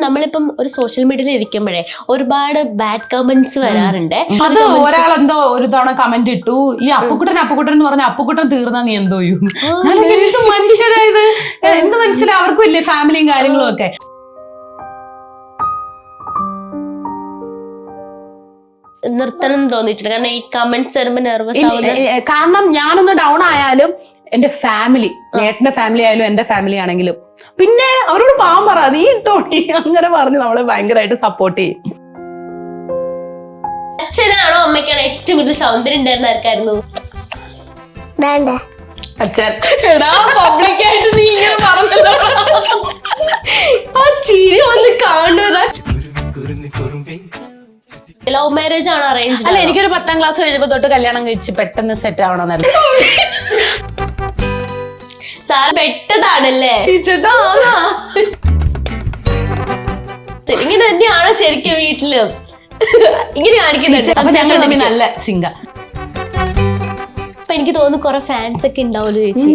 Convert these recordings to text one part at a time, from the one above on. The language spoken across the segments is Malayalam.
നമ്മളിപ്പം ഒരു സോഷ്യൽ മീഡിയയിൽ ഇരിക്കുമ്പോഴേ ഒരുപാട് ബാഡ് കമന്റ്സ് വരാറുണ്ട്. അത് ഒരാളെന്തോ ഒരു തവണ കമന്റ് ഇട്ടു, ഈ അപ്പുക്കുട്ടൻ എന്ന് പറഞ്ഞ അപ്പുക്കുട്ടൻ തീർന്നാ നീ എന്തോ എന്ത് മനുഷ്യരായത്, എന്ത് മനസ്സിലായി, അവർക്കും ഇല്ലേ ഫാമിലിയും കാര്യങ്ങളും ഒക്കെ. നിർത്തണം തോന്നിയിട്ടുണ്ട്, കാരണം ഈ കമന്റ്സ് വരുമ്പോ നെർവസ് ആവുന്നത്. കാരണം ഞാനൊന്ന് ഡൗൺ ആയാലും എന്റെ ഫാമിലി, ഏട്ടന്റെ ഫാമിലി ആയാലും എന്റെ ഫാമിലി ആണെങ്കിലും പിന്നെ അവരോട് പാവം പറ, നീ ഇട്ടോടി അങ്ങനെ പറഞ്ഞ് നമ്മളെ ഭയങ്കരമായിട്ട് സപ്പോർട്ട് ചെയ്യും. അച്ഛനാണോ അമ്മയ്ക്കാണോ ഏറ്റവും കൂടുതൽ സൗന്ദര്യം ഉണ്ടായിരുന്ന ആർക്കായിരുന്നു? അച്ഛൻ. എടാ പബ്ലിക്കായിട്ട് നീ ഇങ്ങനെ പറഞ്ഞല്ലോ, ആ ചിരി ഒന്ന് കാണുന്നതാ. ലവ് മാരേജ് ആണോ അറേഞ്ച്? അല്ല, എനിക്കൊരു 10ാം ക്ലാസ് കഴിഞ്ഞപ്പോ തൊട്ട് കല്യാണം കഴിച്ച് പെട്ടെന്ന് സെറ്റ് ആവണമെന്നായിരുന്നു. സാർ പെട്ടതാണല്ലേ? ഇങ്ങനെ തന്നെയാണോ ശരിക്കും വീട്ടില് ഇങ്ങനെ കാണിക്കുന്നുണ്ട്? നല്ല സിംഗ. അപ്പൊ എനിക്ക് തോന്നുന്നു കുറെ ഫാൻസ് ഒക്കെ ഉണ്ടാവുമല്ലോ ചേച്ചി.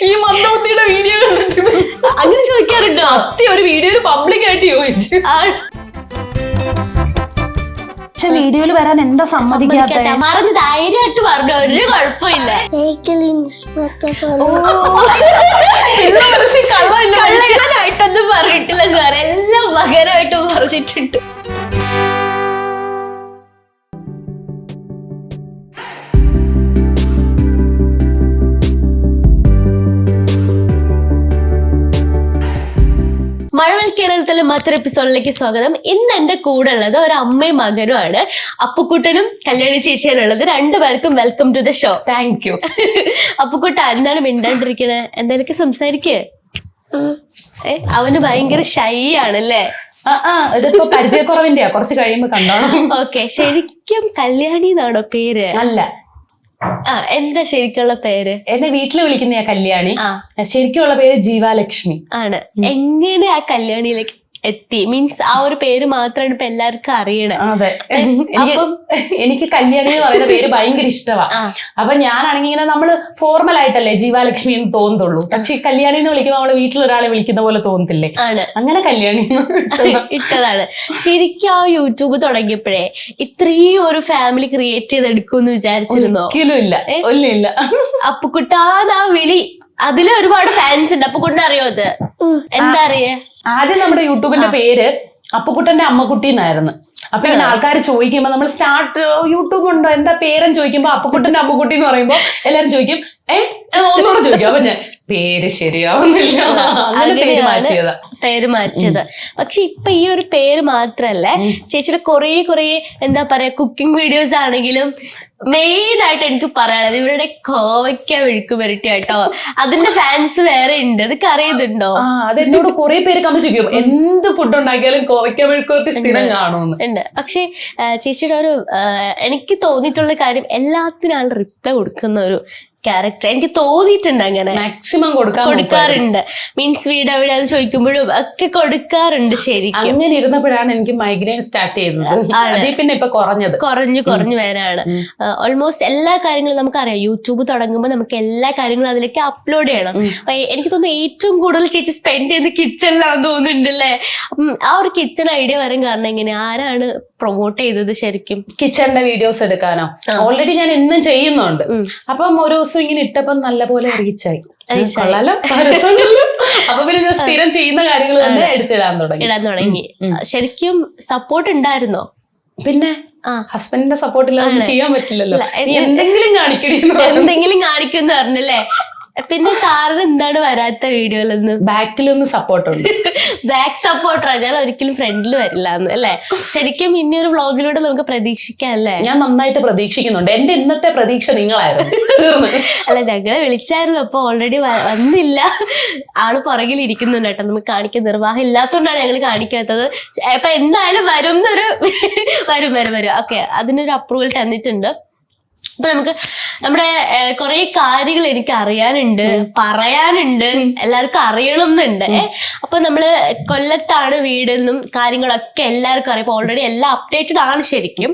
ഈ മന്ദബുദ്ധിയുടെ വീഡിയോ അങ്ങനെ ചോദിക്കാറുണ്ടോ? ഒരു വീഡിയോയിൽ പബ്ലിക് ആയിട്ട് ചോദിച്ചു, വീഡിയോയിൽ വരാൻ എന്താ സമ്മതിക്കാത്ത? മറന്ന് ധൈര്യമായിട്ട് പറഞ്ഞു, ഒരു കുഴപ്പമില്ല. കള്ളായിട്ടൊന്നും പറഞ്ഞിട്ടില്ല സാർ, എല്ലാം മകരമായിട്ടും പറഞ്ഞിട്ടുണ്ട്. മഴവിൽ കേരളത്തിലെ മറ്റൊരു എപ്പിസോഡിലേക്ക് സ്വാഗതം. ഇന്ന് എന്റെ കൂടെ ഉള്ളത് ഒരു അമ്മയും മകനും ആണ്. അപ്പുക്കുട്ടനും കല്യാണി ചേച്ചിയാണുള്ളത്. രണ്ടുപേർക്കും welcome to the show. Thank you. Appukutta എന്താണ് മിണ്ടാണ്ടിരിക്കണേ? എന്തായാലും സംസാരിക്കേ. അവന് ഭയങ്കര ഷൈ ആണല്ലേ? ഇതിപ്പോ പരിചയക്കുറവിന്റെയാ, കുറച്ച് കഴിയുമ്പോ കണ്ടോണം. ഓക്കെ, ശരിക്കും കല്യാണി എന്നാണോ പേര്? അല്ല. എന്താ ശരിക്കുള്ള പേര്? എന്നെ വീട്ടില് വിളിക്കുന്ന കല്യാണി, ശരിക്കുള്ള പേര് ജീവാലക്ഷ്മി ആണ്. എങ്ങനെ ആ കല്യാണിയിലേക്ക് എത്തി? മീൻസ് ആ ഒരു പേര് മാത്രമാണ് ഇപ്പൊ എല്ലാവർക്കും അറിയണേ. അതെ, എനിക്ക് കല്യാണി എന്ന് പറയുന്ന പേര് ഭയങ്കര ഇഷ്ടമാണ്. അപ്പൊ ഞാനാണെങ്കിൽ ഇങ്ങനെ നമ്മള് ഫോർമൽ ആയിട്ടല്ലേ ജീവാലക്ഷ്മി എന്ന് തോന്നുള്ളൂ, പക്ഷെ കല്യാണി എന്ന് വിളിക്കുമ്പോൾ നമ്മള് വീട്ടിലൊരാളെ വിളിക്കുന്ന പോലെ തോന്നത്തില്ലേ? ആണ്, അങ്ങനെ കല്യാണി ഇട്ടതാണ്. ശരിക്കും ആ യൂട്യൂബ് തുടങ്ങിയപ്പോഴേ ഇത്രയും ഒരു ഫാമിലി ക്രിയേറ്റ് ചെയ്തെടുക്കുമെന്ന് വിചാരിച്ചിരുന്നോ? ഇല്ല. അപ്പുക്കുട്ടാന്ന് ആ വിളി, അതില് ഒരുപാട് ഫാൻസ് ഉണ്ട്. അപ്പുക്കുട്ടനെ അറിയോ? അത് എന്താ അറിയേ? ആദ്യം നമ്മുടെ യൂട്യൂബിന്റെ പേര് അപ്പുക്കുട്ടന്റെ അമ്മക്കുട്ടി എന്നായിരുന്നു. അപ്പൊ ഇങ്ങനെ ആൾക്കാർ ചോദിക്കുമ്പോ നമ്മൾ യൂട്യൂബ് ഉണ്ടോ എന്താ പേരെന്ന് ചോദിക്കുമ്പോ അപ്പുക്കുട്ടന്റെ അമ്മക്കുട്ടി എന്ന് പറയുമ്പോ എല്ലാരും ചോദിക്കും, ഒന്നുകൂടെ ചോദിക്കും. അപ്പൊ ഞാൻ പേര് ശരിയാവുന്നില്ല, പേര് മാറ്റിയത്. പക്ഷെ ഇപ്പൊ ഈ ഒരു പേര് മാത്രല്ലേ, ചേച്ചിയുടെ കുറേ എന്താ പറയാ കുക്കിംഗ് വീഡിയോസ് ആണെങ്കിലും മെയിൻ ആയിട്ട് എനിക്ക് പറയാനുള്ളത് ഇവരുടെ കോവയ്ക്ക മെഴുക്ക് പുരട്ടി കേട്ടോ. അതിന്റെ ഫാൻസ് വേറെ ഉണ്ട്, അതൊക്കെ അറിയുന്നുണ്ടോ? അതെന്നോട് കുറെ പേര് കമന്റ് ചെയ്യും, എന്ത് ഫുഡ് ഉണ്ടാക്കിയാലും കോവയ്ക്ക മെഴുക്ക് പുരട്ടി സ്ഥിരം കാണുന്നു ഉണ്ട്. പക്ഷെ ചേച്ചിയുടെ ഒരു എനിക്ക് തോന്നിയിട്ടുള്ള കാര്യം, എല്ലാത്തിനും റിപ്ലൈ കൊടുക്കുന്ന ഒരു ക്യാരക്ടർ എനിക്ക് തോന്നിയിട്ടുണ്ട്. അങ്ങനെ മാക്സിമം കൊടുക്കാറുണ്ട്. മീൻസ് വീട് എവിടെയാന്ന് ചോദിക്കുമ്പോഴും ഒക്കെ കൊടുക്കാറുണ്ട്. ശരിക്കും അങ്ങനെ ഇരുന്നപ്പോഴാണ് എനിക്ക് മൈഗ്രെയിൻ സ്റ്റാർട്ട് ചെയ്തത്. പിന്നെ ഇപ്പൊ കുറഞ്ഞു വരാണ്. ഓൾമോസ്റ്റ് എല്ലാ കാര്യങ്ങളും നമുക്കറിയാം. യൂട്യൂബ് തുടങ്ങുമ്പോൾ നമുക്ക് എല്ലാ കാര്യങ്ങളും അതിലേക്ക് അപ്ലോഡ് ചെയ്യണം. അപ്പൊ എനിക്ക് തോന്നുന്നു ഏറ്റവും കൂടുതൽ ചേച്ചി സ്പെൻഡ് ചെയ്യുന്ന കിച്ചണിലാന്ന് തോന്നുന്നുണ്ടല്ലേ? അപ്പം ആ ഒരു കിച്ചൺ ഐഡിയ വരാൻ കാരണം എങ്ങനെ, ആരാണ് പ്രൊമോട്ട് ചെയ്തത്? ശരിക്കും കിച്ചണിന്റെ വീഡിയോസ് എടുക്കാനോ? ഓൾറെഡി ഞാൻ എന്നും ചെയ്യുന്നുണ്ട്. അപ്പം ഒരു ദിവസം ഇങ്ങനെ ഇട്ടപ്പം നല്ലപോലെ റീച്ചായി. അപ്പൊ പിന്നെ ഞാൻ സ്ഥിരം ചെയ്യുന്ന കാര്യങ്ങൾ തന്നെ ഇടാൻ തുടങ്ങി. ശരിക്കും സപ്പോർട്ട് ഉണ്ടായിരുന്നോ? പിന്നെ ഹസ്ബൻഡിന്റെ സപ്പോർട്ടില്ലാതെ ചെയ്യാൻ പറ്റില്ലല്ലോ. എന്തെങ്കിലും കാണിക്കുന്ന പറഞ്ഞല്ലേ? പിന്നെ സാറിന് എന്താണ് വരാത്ത വീഡിയോയിലൊന്നും? ബാക്കിലൊന്നും സപ്പോർട്ടുണ്ട്. ബാക്ക് സപ്പോർട്ടറാ, ഞാൻ ഒരിക്കലും ഫ്രണ്ടിൽ വരില്ല എന്ന് അല്ലേ? ശരിക്കും ഇനിയൊരു വ്ളോഗിലൂടെ നമുക്ക് പ്രതീക്ഷിക്കാം അല്ലേ? ഞാൻ നന്നായിട്ട് പ്രതീക്ഷിക്കുന്നുണ്ട്. എന്റെ ഇന്നത്തെ പ്രതീക്ഷ നിങ്ങളായിരുന്നു. അല്ല, ഞങ്ങളെ വിളിച്ചായിരുന്നു, അപ്പൊ ഓൾറെഡി വന്നില്ല. ആള് പുറകിൽ ഇരിക്കുന്നുണ്ട് കേട്ടോ. നമുക്ക് കാണിക്കാൻ നിർവാഹം ഇല്ലാത്തതുകൊണ്ടാണ് ഞങ്ങൾ കാണിക്കാത്തത്. അപ്പൊ എന്തായാലും വരും. ഓക്കെ, അതിനൊരു അപ്രൂവൽ തന്നിട്ടുണ്ട്. അപ്പൊ നമുക്ക് നമ്മുടെ കുറെ കാര്യങ്ങൾ എനിക്ക് അറിയാനുണ്ട്, പറയാനുണ്ട്, എല്ലാവർക്കും അറിയണം എന്നുണ്ട്. അപ്പൊ നമ്മള് കൊല്ലത്താണ് വീടെന്നും കാര്യങ്ങളൊക്കെ എല്ലാവർക്കും അറിയാം. അപ്പൊ ഓൾറെഡി എല്ലാം അപ്ഡേറ്റഡ് ആണ് ശരിക്കും.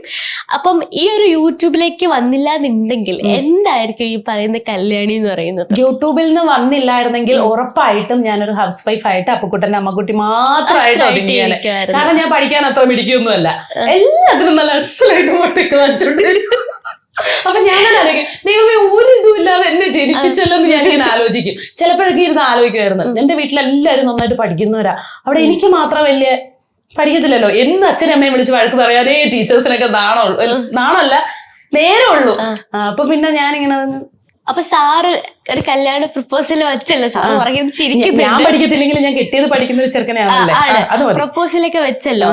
അപ്പം ഈ ഒരു യൂട്യൂബിലേക്ക് വന്നില്ല എന്നുണ്ടെങ്കിൽ എന്തായിരിക്കും ഈ പറയുന്ന കല്യാണി എന്ന് പറയുന്നത്? യൂട്യൂബിൽ നിന്ന് വന്നില്ലായിരുന്നെങ്കിൽ ഉറപ്പായിട്ടും ഞാനൊരു ഹൗസ് വൈഫ് ആയിട്ട് അപ്പുക്കുട്ടന്റെ അമ്മക്കുട്ടി മാത്രമായിട്ട് ഒതുങ്ങിയാണ്. കാരണം ഞാൻ പഠിക്കാൻ അത്ര മിടിക്കൊന്നുമല്ല, എല്ലാത്തിനും നല്ല അസലായിട്ട് മുട്ടൊക്കെ വാങ്ങിച്ചോണ്ട്. അപ്പൊ ഞാനതാലോചിക്കും, ദൈവമേ ഒരു ഇതും ഇല്ലാതെ എന്നെ ജനിപ്പിച്ചല്ലോ എന്ന് ഞാനിങ്ങനെ ആലോചിക്കും. ചിലപ്പോഴൊക്കെ ഇരുന്ന് ആലോചിക്കുമായിരുന്നു, എന്റെ വീട്ടിലെല്ലാവരും നന്നായിട്ട് പഠിക്കുന്നവരാ, അവിടെ എനിക്ക് മാത്രം വലിയ പഠിക്കത്തില്ലല്ലോ എന്ന് അച്ഛനും അമ്മയും വിളിച്ച് വഴക്ക് പറയാനേ ടീച്ചേഴ്സിനൊക്കെ നാണമല്ല നേരമുള്ളൂ. അപ്പൊ പിന്നെ ഞാനിങ്ങനെ അപ്പൊ സാറ് ഒരു കല്യാണ പ്രപ്പോസൽ വെച്ചല്ലോ, സാറ് പറയുന്നത് ചിരിക്കുന്നു. ഞാൻ പഠിക്കത്തില്ലെങ്കിൽ ഞാൻ കെട്ടിയത് പഠിക്കുന്ന ഒരു ചെറുക്കനെയാണ് പ്രപ്പോസലൊക്കെ വെച്ചല്ലോ.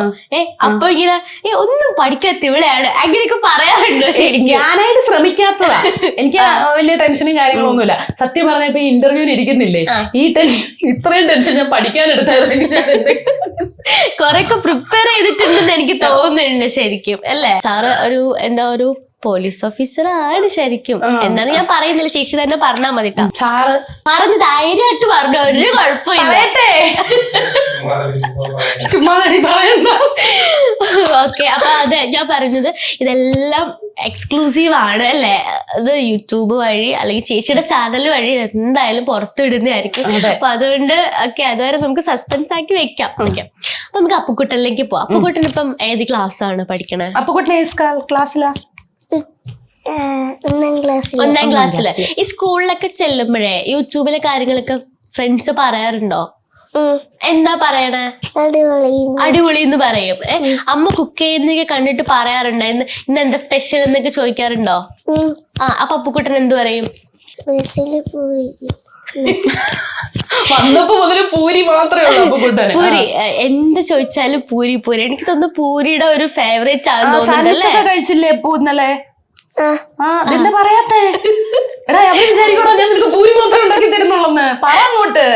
അപ്പൊ ഇങ്ങനെ ഒന്നും പഠിക്കാത്ത ഇവിടെയാണ് അങ്ങനെയൊക്കെ പറയാറുണ്ടോ? ശരിക്കും ഞാനായിട്ട് ശ്രമിക്കാത്തതാ. എനിക്ക് വലിയ ടെൻഷനും കാര്യങ്ങളൊന്നുമില്ല. സത്യം പറഞ്ഞ ഇപ്പൊ ഇന്റർവ്യൂവിന് ഇരിക്കുന്നില്ലേ, ഈ ടെൻഷൻ ഇത്രയും ടെൻഷൻ ഞാൻ പഠിക്കാനെടുത്തായിരുന്നു. കൊറേയൊക്കെ പ്രിപ്പയർ ചെയ്തിട്ടുണ്ടെന്ന് എനിക്ക് തോന്നുന്നുണ്ട് ശരിക്കും, അല്ലേ? സാറ് ഒരു പോലീസ് ഓഫീസർ ആണ് ശരിക്കും. എന്നാന്ന് ഞാൻ പറയുന്നില്ല, ചേച്ചി തന്നെ പറഞ്ഞാൽ മതി. സാറ് പറഞ്ഞ് ധൈര്യമായിട്ട് പറഞ്ഞു, ഒരു കുഴപ്പമില്ല. ഓക്കെ, അപ്പൊ അത് ഞാൻ പറയുന്നത് ഇതെല്ലാം എക്സ്ക്ലൂസീവ് ആണ്, അല്ലേ? അത് യൂട്യൂബ് വഴി അല്ലെങ്കിൽ ചേച്ചിയുടെ ചാനൽ വഴി എന്തായാലും പുറത്തുവിടുന്നതായിരിക്കും. അപ്പൊ അതുകൊണ്ട് അതുവരെ നമുക്ക് സസ്പെൻസ് ആക്കി വെക്കാം. അപ്പൊ നമുക്ക് അപ്പുക്കുട്ടനിലേക്ക് പോവാം. അപ്പുക്കുട്ടൻ ഇപ്പം ഏത് ക്ലാസ് ആണ് പഠിക്കണേ? അപ്പുക്കുട്ടൻ ക്ലാസ്സിലാ? 1ാം ക്ലാസ്സില്. ഈ സ്കൂളിലൊക്കെ ചെല്ലുമ്പോഴേ യൂട്യൂബിലെ കാര്യങ്ങളൊക്കെ ഫ്രണ്ട്സ് പറയാറുണ്ടോ? എന്താ പറയണേ? അടിപൊളി എന്ന് പറയും. അമ്മ കുക്ക് ചെയ്യുന്നതൊക്കെ കണ്ടിട്ട് പറയാറുണ്ടോ ഇന്ന് എന്താ സ്പെഷ്യൽ എന്നൊക്കെ ചോദിക്കാറുണ്ടോ? അപ്പൊ അപ്പുക്കുട്ടൻ എന്ത് പറയും? വന്നപ്പോ മുതല് പൂരി മാത്രമേ ഉള്ളൂ അപ്പുക്കുട്ടന്. പൂരി എന്ത് ചോദിച്ചാലും പൂരി. എനിക്ക് തോന്നുന്നു പൂരിയുടെ ഒരു ഫേവറേറ്റ് ആണെന്ന് തോന്നുന്നുണ്ടല്ലേ? കഴിച്ചില്ലേ ഇന്നലെ? എന്താ പറയാത്തേ? എടാ അവര് വിചാരിക്കണോ ഞാൻ നിനക്ക് പൂരി മാത്രം ഉണ്ടാക്കി തരുന്നുള്ളന്ന്? പറ അങ്ങോട്ട്.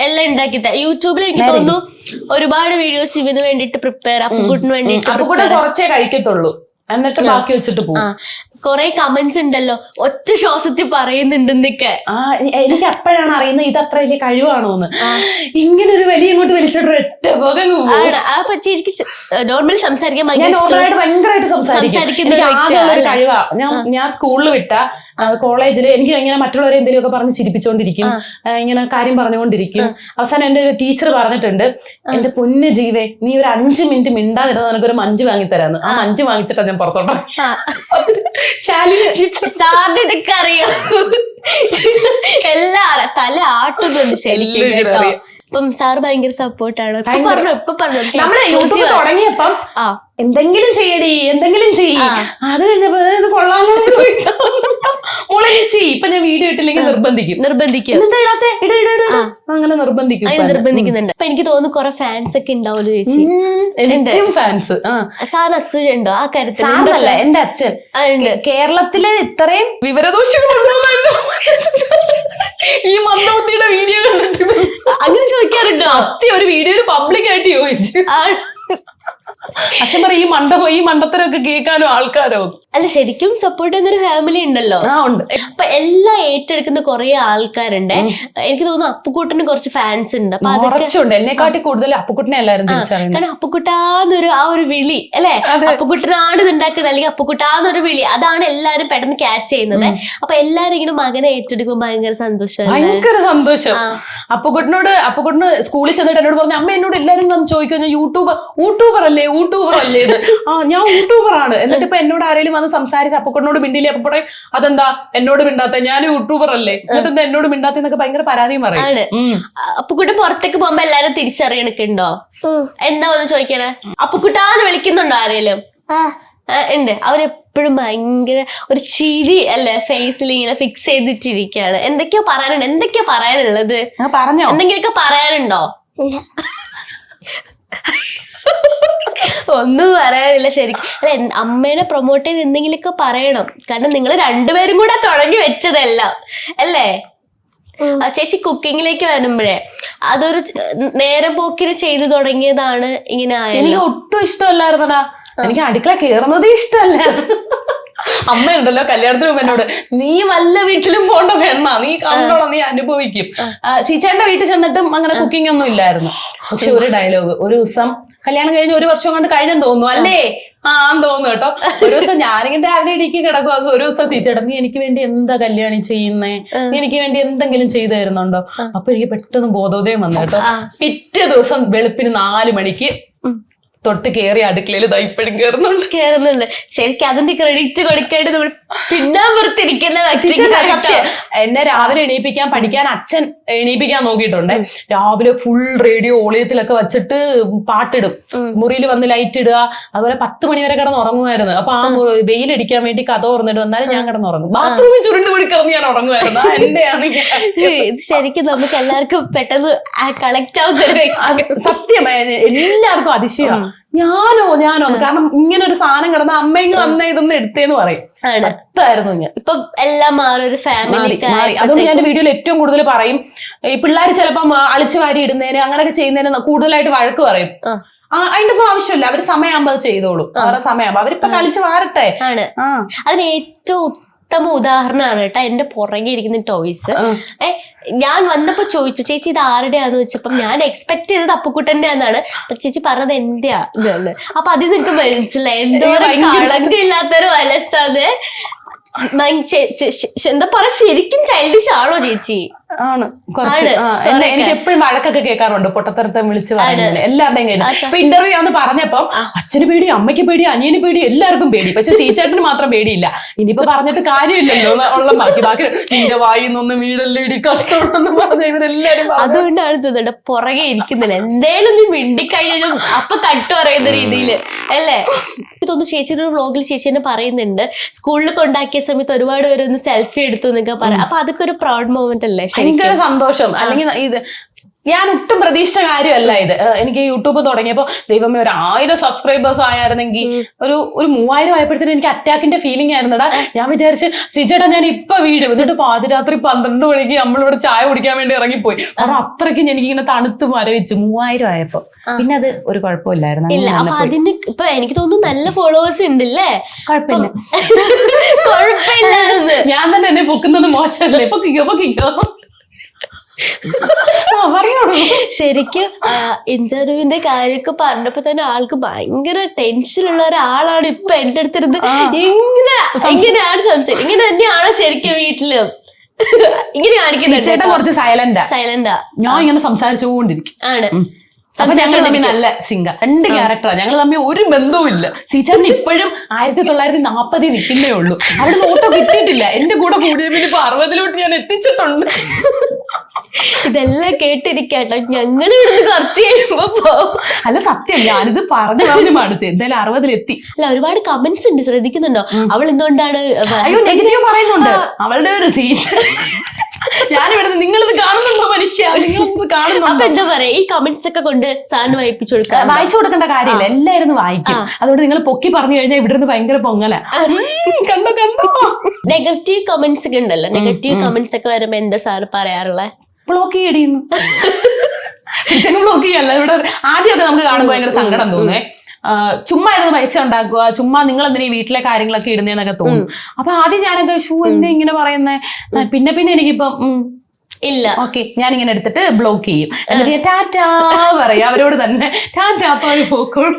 എല്ലാം ഉണ്ടാക്കി തരാം. യൂട്യൂബിൽ എനിക്ക് തോന്നുന്നു ഒരുപാട് വീഡിയോസ് ഇവന് വേണ്ടിട്ട് പ്രിപ്പയർ, അപ്പുക്കുട്ടിന് വേണ്ടിട്ട്. അപ്പുക്കുട്ടൻ കുറച്ചേ കഴിക്കത്തുള്ളൂ, എന്നിട്ട് ബാക്കി വെച്ചിട്ട് പോകും. കൊറേ കമന്റ്സ് ഉണ്ടല്ലോ, ഒറ്റ ശ്വാസത്തിൽ പറയുന്നുണ്ടെന്നൊക്കെ. എനിക്ക് അപ്പോഴാണ് അറിയുന്നത് ഇത് അത്ര വലിയ കഴിവാണോന്ന്. ഇങ്ങനെ ഒരു വലിയ ഇങ്ങോട്ട് വലിച്ചിട്ട് അപ്പൊ ചേച്ചിക്ക് നോർമലി സംസാരിക്കാൻ ഭയങ്കരമായിട്ട് സംസാരിക്കുന്ന കഴിവാ. ഞാൻ സ്കൂളിൽ വിട്ട കോളേജില് എനിക്ക് ഇങ്ങനെ മറ്റുള്ളവരെ എന്തെങ്കിലുമൊക്കെ പറഞ്ഞ് ചിരിപ്പിച്ചുകൊണ്ടിരിക്കും, ഇങ്ങനെ കാര്യം പറഞ്ഞുകൊണ്ടിരിക്കും. അവസാനം എന്റെ ഒരു ടീച്ചർ പറഞ്ഞിട്ടുണ്ട്, എന്റെ പൊന്നു ജീവേ നീ ഒരു 5 മിനിറ്റ് മിണ്ടാതിരുന്ന നിനക്കൊരു മഞ്ച് വാങ്ങിത്തരാന്ന്. ആ മഞ്ച് വാങ്ങിച്ചിട്ടാ ഞാൻ പുറത്തോട്ടാ. സാറിന് ഇതൊക്കെ അറിയാം, എല്ലാരും തല ആട്ടുന്നുണ്ട് ശരിക്കും കേട്ടോ. അപ്പം സാറ് ഭയങ്കര സപ്പോർട്ടാണ്. ഇപ്പൊ പറഞ്ഞു നമ്മള് യൂട്യൂബ് തുടങ്ങിയപ്പം എന്തെങ്കിലും ചെയ്യടി, എന്തെങ്കിലും ചെയ്യും. അത് കഴിഞ്ഞപ്പോ ഇത് കൊള്ളാമോ ഇപ്പൊ ഞാൻ വീഡിയോ ഇട്ടില്ലെങ്കിൽ നിർബന്ധിക്കും. അങ്ങനെ നിർബന്ധിക്കുന്നുണ്ട്. അപ്പൊ എനിക്ക് തോന്നുന്നു കുറെ ഫാൻസ് ഒക്കെ ഉണ്ടാവുമല്ലോ ചേച്ചി? ഫാൻസ്. സാറിന് അസൂയ ഉണ്ടോ ആ കാര്യത്തിൽ? സാറിനല്ല, എന്റെ അച്ഛൻ. കേരളത്തിലെ ഇത്രയും വിവരദോഷികളുണ്ടോ ഈ മന്ദബുദ്ധിയുടെ വീഡിയോ കണ്ടിട്ട് അങ്ങനെ ചോദിക്കാറുണ്ടോ? ഒരു വീഡിയോയിൽ പബ്ലിക് ആയിട്ട് ചോദിച്ചു. അച്ഛൻ പറയും ഈ മണ്ടത്തരമൊക്കെ കേൾക്കാനോ ആൾക്കാരോ? അല്ല, ശരിക്കും സപ്പോർട്ട് ചെയ്യുന്നൊരു ഫാമിലി ഉണ്ടല്ലോ. ഉണ്ട്. അപ്പൊ എല്ലാം ഏറ്റെടുക്കുന്ന കുറെ ആൾക്കാരുണ്ട്. എനിക്ക് തോന്നുന്നു അപ്പുക്കുട്ടന് കുറച്ച് ഫാൻസ് ഉണ്ട്. അപ്പൊ അതൊക്കെ എന്നെക്കാട്ടി കൂടുതൽ അപ്പുക്കുട്ടനെ എല്ലാവരും തിരിച്ചറിയുന്നത്. കാരണം അപ്പുക്കുട്ടാന്നൊരു ആ ഒരു വിളി, അല്ലെ? അപ്പുക്കുട്ടനാണ് ഇത് ഉണ്ടാക്കുന്നത്, അല്ലെങ്കിൽ അപ്പുക്കുട്ടാന്നൊരു വിളി, അതാണ് എല്ലാരും പെട്ടെന്ന് ക്യാച്ച് ചെയ്യുന്നത്. അപ്പൊ എല്ലാരും ഇങ്ങനെ മകനെ ഏറ്റെടുക്കുമ്പോൾ ഭയങ്കര സന്തോഷം. അപ്പുക്കുട്ടന് സ്കൂളിൽ ചെന്നിട്ട് എന്നോട് പറഞ്ഞു, അമ്മ എന്നോട് എല്ലാരും ചോദിക്കുന്നു യൂട്യൂബർ അല്ലേ ഞാൻ യൂട്യൂബറാണ്. എന്നിട്ട് ഇപ്പൊ എന്നോട് ആരെങ്കിലും വന്ന് സംസാരിച്ച് അപ്പുക്കുട്ടനോട് മിണ്ടില്ലേ, അപ്പൊ അതെന്താ എന്നോട് മിണ്ടാത്ത, ഞാൻ യൂട്യൂബർ അല്ലേ, എന്നിട്ട് എന്താ എന്നോട് മിണ്ടാത്ത എന്നൊക്കെ ഭയങ്കര പരാതിയും പറയും. അപ്പുക്കുട്ടൻ പുറത്തേക്ക് പോകുമ്പോ എല്ലാരും തിരിച്ചറിയണക്കുണ്ടോ? എന്താ വന്ന് ചോദിക്കണേ? അപ്പുക്കുട്ടാന്ന് വിളിക്കുന്നുണ്ടോ ആരെങ്കിലും? ഉണ്ട്. അവരെപ്പോഴും ഭയങ്കര ഒരു ചിരി അല്ലേ ഫേസിൽ ഇങ്ങനെ ഫിക്സ് ചെയ്തിട്ടിരിക്കുകയാണ്. എന്തൊക്കെയോ പറയാനുള്ളത്? എന്തെങ്കിലുമൊക്കെ പറയാനുണ്ടോ? ഒന്നും പറയാനില്ല ശരിക്കും. അല്ല, അമ്മേനെ പ്രൊമോട്ട് ചെയ്ത് എന്തെങ്കിലുമൊക്കെ പറയണം. കാരണം നിങ്ങൾ രണ്ടുപേരും കൂടെ തുടങ്ങി വെച്ചതെല്ലാം അല്ലേ? ചേച്ചി കുക്കിങ്ങിലേക്ക് വരുമ്പോഴേ അതൊരു നേരം പോക്കിന് ചെയ്തു തുടങ്ങിയതാണ് ഇങ്ങനെ ആയത്? എനിക്ക് ഒട്ടും ഇഷ്ടമല്ലായിരുന്നടാ. എനിക്ക് അടുക്കള കയറുന്നതേ ഇഷ്ടമല്ല. അമ്മയുണ്ടല്ലോ കല്യാണത്തിന് മുമ്പ് എന്നോട്, നീ വല്ല വീട്ടിലും പോണ്ട പെണ്ണ, നീ കണ്ടോളം, നീ അനുഭവിക്കും. ചീച്ചേന്റെ വീട്ടിൽ ചെന്നിട്ടും അങ്ങനെ കുക്കിംഗ് ഒന്നും ഇല്ലായിരുന്നു. പക്ഷെ ഒരു ഡയലോഗ്, ഒരു ദിവസം കല്യാണം കഴിഞ്ഞ് 1 വർഷം കൊണ്ട് കഴിഞ്ഞെന്ന് തോന്നുന്നു അല്ലേ, തോന്നുന്നു കേട്ടോ. ഒരു ദിവസം ഞാനിങ്ങനെ രാവിലെ ഇടിക്ക് കിടക്കും. അത് ഒരു ദിവസം ചീച്ചേട്ടൻ, നീ എനിക്ക് വേണ്ടി എന്താ കല്യാണം ചെയ്യുന്നേ, നീ എനിക്ക് വേണ്ടി എന്തെങ്കിലും ചെയ്തു തരുന്നുണ്ടോ? അപ്പൊ എനിക്ക് പെട്ടെന്ന് ബോധോദയം വന്നു കേട്ടോ. പിറ്റേ ദിവസം വെളുപ്പിന് 4 മണിക്ക് തൊട്ട് കയറി അടുക്കളയിൽ ഇപ്പോഴും കയറുന്നുണ്ട്. ശരിക്കും അതിന്റെ ക്രെഡിറ്റ് കൊടുക്കേണ്ടത് നമ്മൾ പിന്നാമ്പുറത്തിരിക്കുന്ന സത്യം. എന്നെ രാവിലെ എണീപ്പിക്കാൻ പഠിക്കാൻ അച്ഛൻ എണീപ്പിക്കാൻ നോക്കിയിട്ടുണ്ട്. രാവിലെ ഫുൾ റേഡിയോ ഓളിയത്തിലൊക്കെ വെച്ചിട്ട് പാട്ടിടും, മുറിയിൽ വന്ന് ലൈറ്റ് ഇടുക. അതുപോലെ 10 മണി വരെ കിടന്ന് ഉറങ്ങുമായിരുന്നു. അപ്പൊ ആ വെയിലടിക്കാൻ വേണ്ടി കഥ തുറന്നിട്ട് വന്നാലും ഞാൻ കിടന്നുറങ്ങും. ബാത്റൂമിൽ ചുരുണ്ട് കൂടി കിടന്ന് ഞാൻ ഉറങ്ങുമായിരുന്നു. എന്റെയാണ് ഇത് ശരിക്കും നമുക്ക് എല്ലാവർക്കും പെട്ടെന്ന് കണക്ട് ആവുന്ന സത്യം. എല്ലാവർക്കും അതിശയം, ഞാനോ കാരണം ഇങ്ങനെ ഒരു സാധനം കിടന്ന അമ്മയെങ്കിലും അന്ന ഇതൊന്നും എടുത്തേന്ന് പറയും. അതായിരുന്നു ഞാൻ. ഇപ്പൊ എല്ലാം മാറി, ഒരു ഫാമിലി മാറി. അതുകൊണ്ട് ഞാൻ വീഡിയോയിൽ ഏറ്റവും കൂടുതൽ പറയും, ഈ പിള്ളേർ ചിലപ്പം അളിച്ചു വാരി ഇടുന്നതിന് അങ്ങനെയൊക്കെ ചെയ്യുന്നതിന് കൂടുതലായിട്ട് വഴക്ക് പറയും. അതിന്റെ ഒന്നും ആവശ്യമില്ല, അവര് സമയമാകുമ്പോ അത് ചെയ്തോളൂ. അവരുടെ സമയമാകുമ്പോ അവരിപ്പൊ കളിച്ച് വാരട്ടെ. അതിന് ഏറ്റവും ഉത്തമ ഉദാഹരണമാണ് കേട്ടോ എന്റെ പുറകെ ഇരിക്കുന്ന ടോയ്സ്. ഞാൻ വന്നപ്പോ ചോദിച്ചു, ചേച്ചി ഇത് ആരുടെയാന്ന് വെച്ചപ്പം ഞാൻ എക്സ്പെക്ട് ചെയ്തത് അപ്പുക്കുട്ടന്റെ ആണെന്നാണ്. ചേച്ചി പറഞ്ഞത് എന്റെയാ ഇതാണ്. അപ്പൊ അതിൽ നിനക്ക് മനസ്സിലായി എന്തോ കളങ്കില്ലാത്തൊരു മനസ്സാണ്. എന്താ പറയാ, ശരിക്കും ചൈൽഡിഷ് ആണോ ചേച്ചി? ആണ്. എനിക്ക് എപ്പോഴും വഴക്കൊക്കെ കേൾക്കാറുണ്ട്, പൊട്ടത്തരത്തെ വിളിച്ച് പറയുന്നത് എല്ലാവരുടെയും കയ്യിൽ. ഇപ്പൊ ഇന്റർവ്യൂ ആന്ന് പറഞ്ഞപ്പം അച്ഛന് പേടി, അമ്മയ്ക്ക് പേടി, അനിയന് പേടി, എല്ലാവർക്കും പേടി. പക്ഷെ ടീച്ചേട്ടന് മാത്രം പേടിയില്ല. ഇനിയിപ്പോ പറഞ്ഞിട്ട് കാര്യമില്ലല്ലോ ഉള്ള ബാക്കി നിന്റെ വായിന്നൊന്നും വീടല്ലേടി കഷ്ടമുണ്ടെന്ന് പറഞ്ഞ ഇവരെല്ലാരും. അതുകൊണ്ടാണ് തോന്നുന്നുണ്ട് പുറകെ ഇരിക്കുന്നില്ല, എന്തേലും നീ മിണ്ടിക്കഴിഞ്ഞാലും അപ്പൊ കട്ട് പറയുന്ന രീതിയില് അല്ലേ. എനിക്ക് തോന്നുന്നു ചേച്ചിയുടെ വ്ളോഗിൽ ചേച്ചി തന്നെ പറയുന്നുണ്ട്, സ്കൂളിൽ കൊണ്ടാക്കിയ സമയത്ത് ഒരുപാട് പേരൊന്ന് സെൽഫി എടുത്തു എന്നൊക്കെ പറയാം. അപ്പൊ അതൊക്കെ ഒരു പ്രൗഡ് മൊമെന്റ് അല്ലേ? ഭയങ്കര സന്തോഷം. അല്ലെങ്കിൽ ഇത് ഞാൻ ഒട്ടും പ്രതീക്ഷിച്ച കാര്യമല്ല ഇത്. എനിക്ക് യൂട്യൂബ് തുടങ്ങിയപ്പോ ദൈവമേ 1000 സബ്സ്ക്രൈബേഴ്സ് ആയിരുന്നെങ്കിൽ, ഒരു 3000 ആയപ്പോഴത്തേനും എനിക്ക് അറ്റാക്കിന്റെ ഫീലിംഗ് ആയിരുന്നടാ. ഞാൻ വിചാരിച്ച് ചേട്ടാ ഞാൻ ഇപ്പൊ വീട് എന്നിട്ട് പാതിരാത്രി 12 മണിക്ക് നമ്മളിവിടെ ചായ കുടിക്കാൻ വേണ്ടി ഇറങ്ങിപ്പോയി. അപ്പൊ അത്രയ്ക്ക് എനിക്കിങ്ങനെ തണുത്ത് മരവിച്ചു 3000 ആയപ്പോ. പിന്നെ അത് ഒരു കുഴപ്പമില്ലായിരുന്നു. ഇല്ല, അപ്പൊ അതിന് ഇപ്പൊ എനിക്ക് തോന്നുന്നു നല്ല ഫോളോവേഴ്സ് ഉണ്ടല്ലേ? കുഴപ്പമില്ല. കുഴപ്പമില്ല, ഞാൻ തന്നെ എന്നെ പൊക്കുന്നത് മോശമല്ലേ? പൊക്കിക്കോ. ശരിക്കും ഇന്റർവ്യൂവിന്റെ കാര്യമൊക്കെ പറഞ്ഞപ്പോ തന്നെ ആൾക്ക് ഭയങ്കര ടെൻഷനുള്ള ഒരാളാണ് ഇപ്പൊ എന്റെ അടുത്തിരുന്ന് ഇങ്ങനെയാണ് സംസാരിക്കും. ഇങ്ങനെ തന്നെയാണോ ശരിക്കും വീട്ടില് ഇങ്ങനെ കാണിക്കുന്നത്? ചേട്ടൻ കുറച്ച് സൈലന്റാ. ഞാൻ ഇങ്ങനെ സംസാരിച്ചുകൊണ്ടിരിക്കും. ആണ്. അപ്പൊ ഞങ്ങൾ തമ്മിൽ നല്ല സിംഗ 2 ക്യാരക്ടറാണ്. ഞങ്ങൾ തമ്മിൽ ഒരു ബന്ധവും ഇല്ല. സീച്ചാറിന് ഇപ്പോഴും 1940 നിൽക്കുന്നേ ഉള്ളൂ. അവിടെ ഓട്ടോ കിട്ടിയിട്ടില്ല. എന്റെ കൂടെ കൂടിയതിൽ ഇപ്പൊ 60 ഞാൻ എത്തിച്ചിട്ടുണ്ട്. ഇതെല്ലാം കേട്ടിരിക്കട്ടോ, ഞങ്ങൾ ഇവിടുന്ന് കുറച്ച് കഴിയുമ്പോ പോവും. അല്ല സത്യം, ഞാനിത് പറഞ്ഞു മടുത്ത്. എന്തായാലും 60 എത്തി. അല്ല, ഒരുപാട് കമന്റ്സ് ഉണ്ട്, ശ്രദ്ധിക്കുന്നുണ്ടോ? അവൾ എന്തുകൊണ്ടാണ് നെഗറ്റീവ് പറയുന്നുണ്ട്, അവളുടെ ഒരു സീറ്റ്. ഞാനിവിടെ നിങ്ങളിത് കാണുന്നുണ്ടോ മനുഷ്യ? നിങ്ങളിത് കാണുന്നുണ്ടോ? അപ്പൊ എന്താ പറയാ, ഈ കമന്റ്സ് ഒക്കെ കൊണ്ട് സാറിന് വായിപ്പിച്ചു കൊടുക്കേണ്ട കാര്യമില്ല, എല്ലാവരും വായിക്കും. അതുകൊണ്ട് നിങ്ങൾ പൊക്കി പറഞ്ഞു കഴിഞ്ഞാൽ ഇവിടെ നിന്ന് ഭയങ്കര പൊങ്ങല. കണ്ടോ നെഗറ്റീവ് കമന്റ്സ് ഒക്കെ ഉണ്ടല്ലോ, നെഗറ്റീവ് കമന്റ്സ് ഒക്കെ വരുമ്പോ എന്താ സാറ് പറയാറുള്ളത്? ബ്ലോക്ക് ചെയ്യടിയുന്നു. ബ്ലോക്ക് ചെയ്യല്ല. ഇവിടെ ആദ്യമൊക്കെ നമുക്ക് കാണുമ്പോൾ ഭയങ്കര സങ്കടം തോന്നേ. ചുമ്മാ ഇരുന്ന് പൈസ ഉണ്ടാക്കുക, ചുമ്മാ നിങ്ങൾ എന്തിനാ ഈ വീട്ടിലെ കാര്യങ്ങളൊക്കെ ഇടുന്നേന്നൊക്കെ തോന്നും. അപ്പൊ ആദ്യം ഞാനൊക്കെ എന്താ ഇങ്ങനെ പറയുന്നേ. പിന്നെ എനിക്കിപ്പം ഇല്ല, ഓക്കെ ഞാനിങ്ങനെ എടുത്തിട്ട് ബ്ലോക്ക് ചെയ്യും. എന്നിട്ട് ടാറ്റാ പറയാം അവരോട് തന്നെ. ടാറ്റാ പോക്കോളും.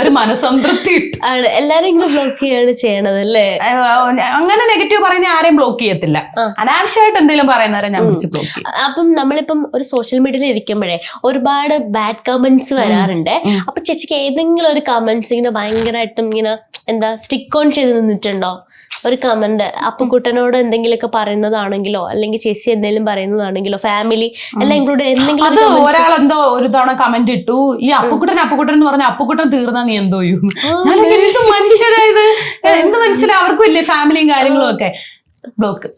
ഒരു മനസ്സംതൃപ്തി ആണ്. എല്ലാരും ഇങ്ങനെ ബ്ലോക്ക് ചെയ്യാണ് ചെയ്യണത് അല്ലേ? അങ്ങനെ നെഗറ്റീവ് പറയുന്ന ആരെയും ബ്ലോക്ക് ചെയ്യത്തില്ല. അനാവശ്യമായിട്ട് എന്തെങ്കിലും പറയുന്നവരെ ഞാൻ വിളിച്ച് ബ്ലോക്ക് ചെയ്യും. അപ്പം നമ്മളിപ്പം ഒരു സോഷ്യൽ മീഡിയയിൽ ഇരിക്കുമ്പോഴേ ഒരുപാട് ബാഡ് കമന്റ്സ് വരാറുണ്ട്. അപ്പൊ ചേച്ചിക്ക് ഏതെങ്കിലും ഒരു കമന്റ്സ് ഇങ്ങനെ ഭയങ്കരമായിട്ടും ഇങ്ങനെ എന്താ സ്റ്റിക്ക് ഓൺ ചെയ്ത് നിന്നിട്ടുണ്ടോ? ഒരു കമന്റ് അപ്പുക്കുട്ടനോട് എന്തെങ്കിലുമൊക്കെ പറയുന്നതാണെങ്കിലോ അല്ലെങ്കിൽ ചേച്ചി എന്തെങ്കിലും പറയുന്നതാണെങ്കിലോ ഫാമിലി എല്ലാം ഇൻക്ലൂഡ് എന്തെങ്കിലും? അത് ഒരാളെന്തോ ഒരു തവണ കമന്റ് ഇട്ടു, ഈ അപ്പുക്കുട്ടൻ എന്ന് പറഞ്ഞ അപ്പുക്കുട്ടൻ തീർന്നാ നീ എന്തോ എന്ത് മനുഷ്യരായത്, എന്ത് മനുഷ്യരാ, അവർക്കും ഇല്ലേ ഫാമിലിയും കാര്യങ്ങളും ഒക്കെ. ബ്ലോക്ക്.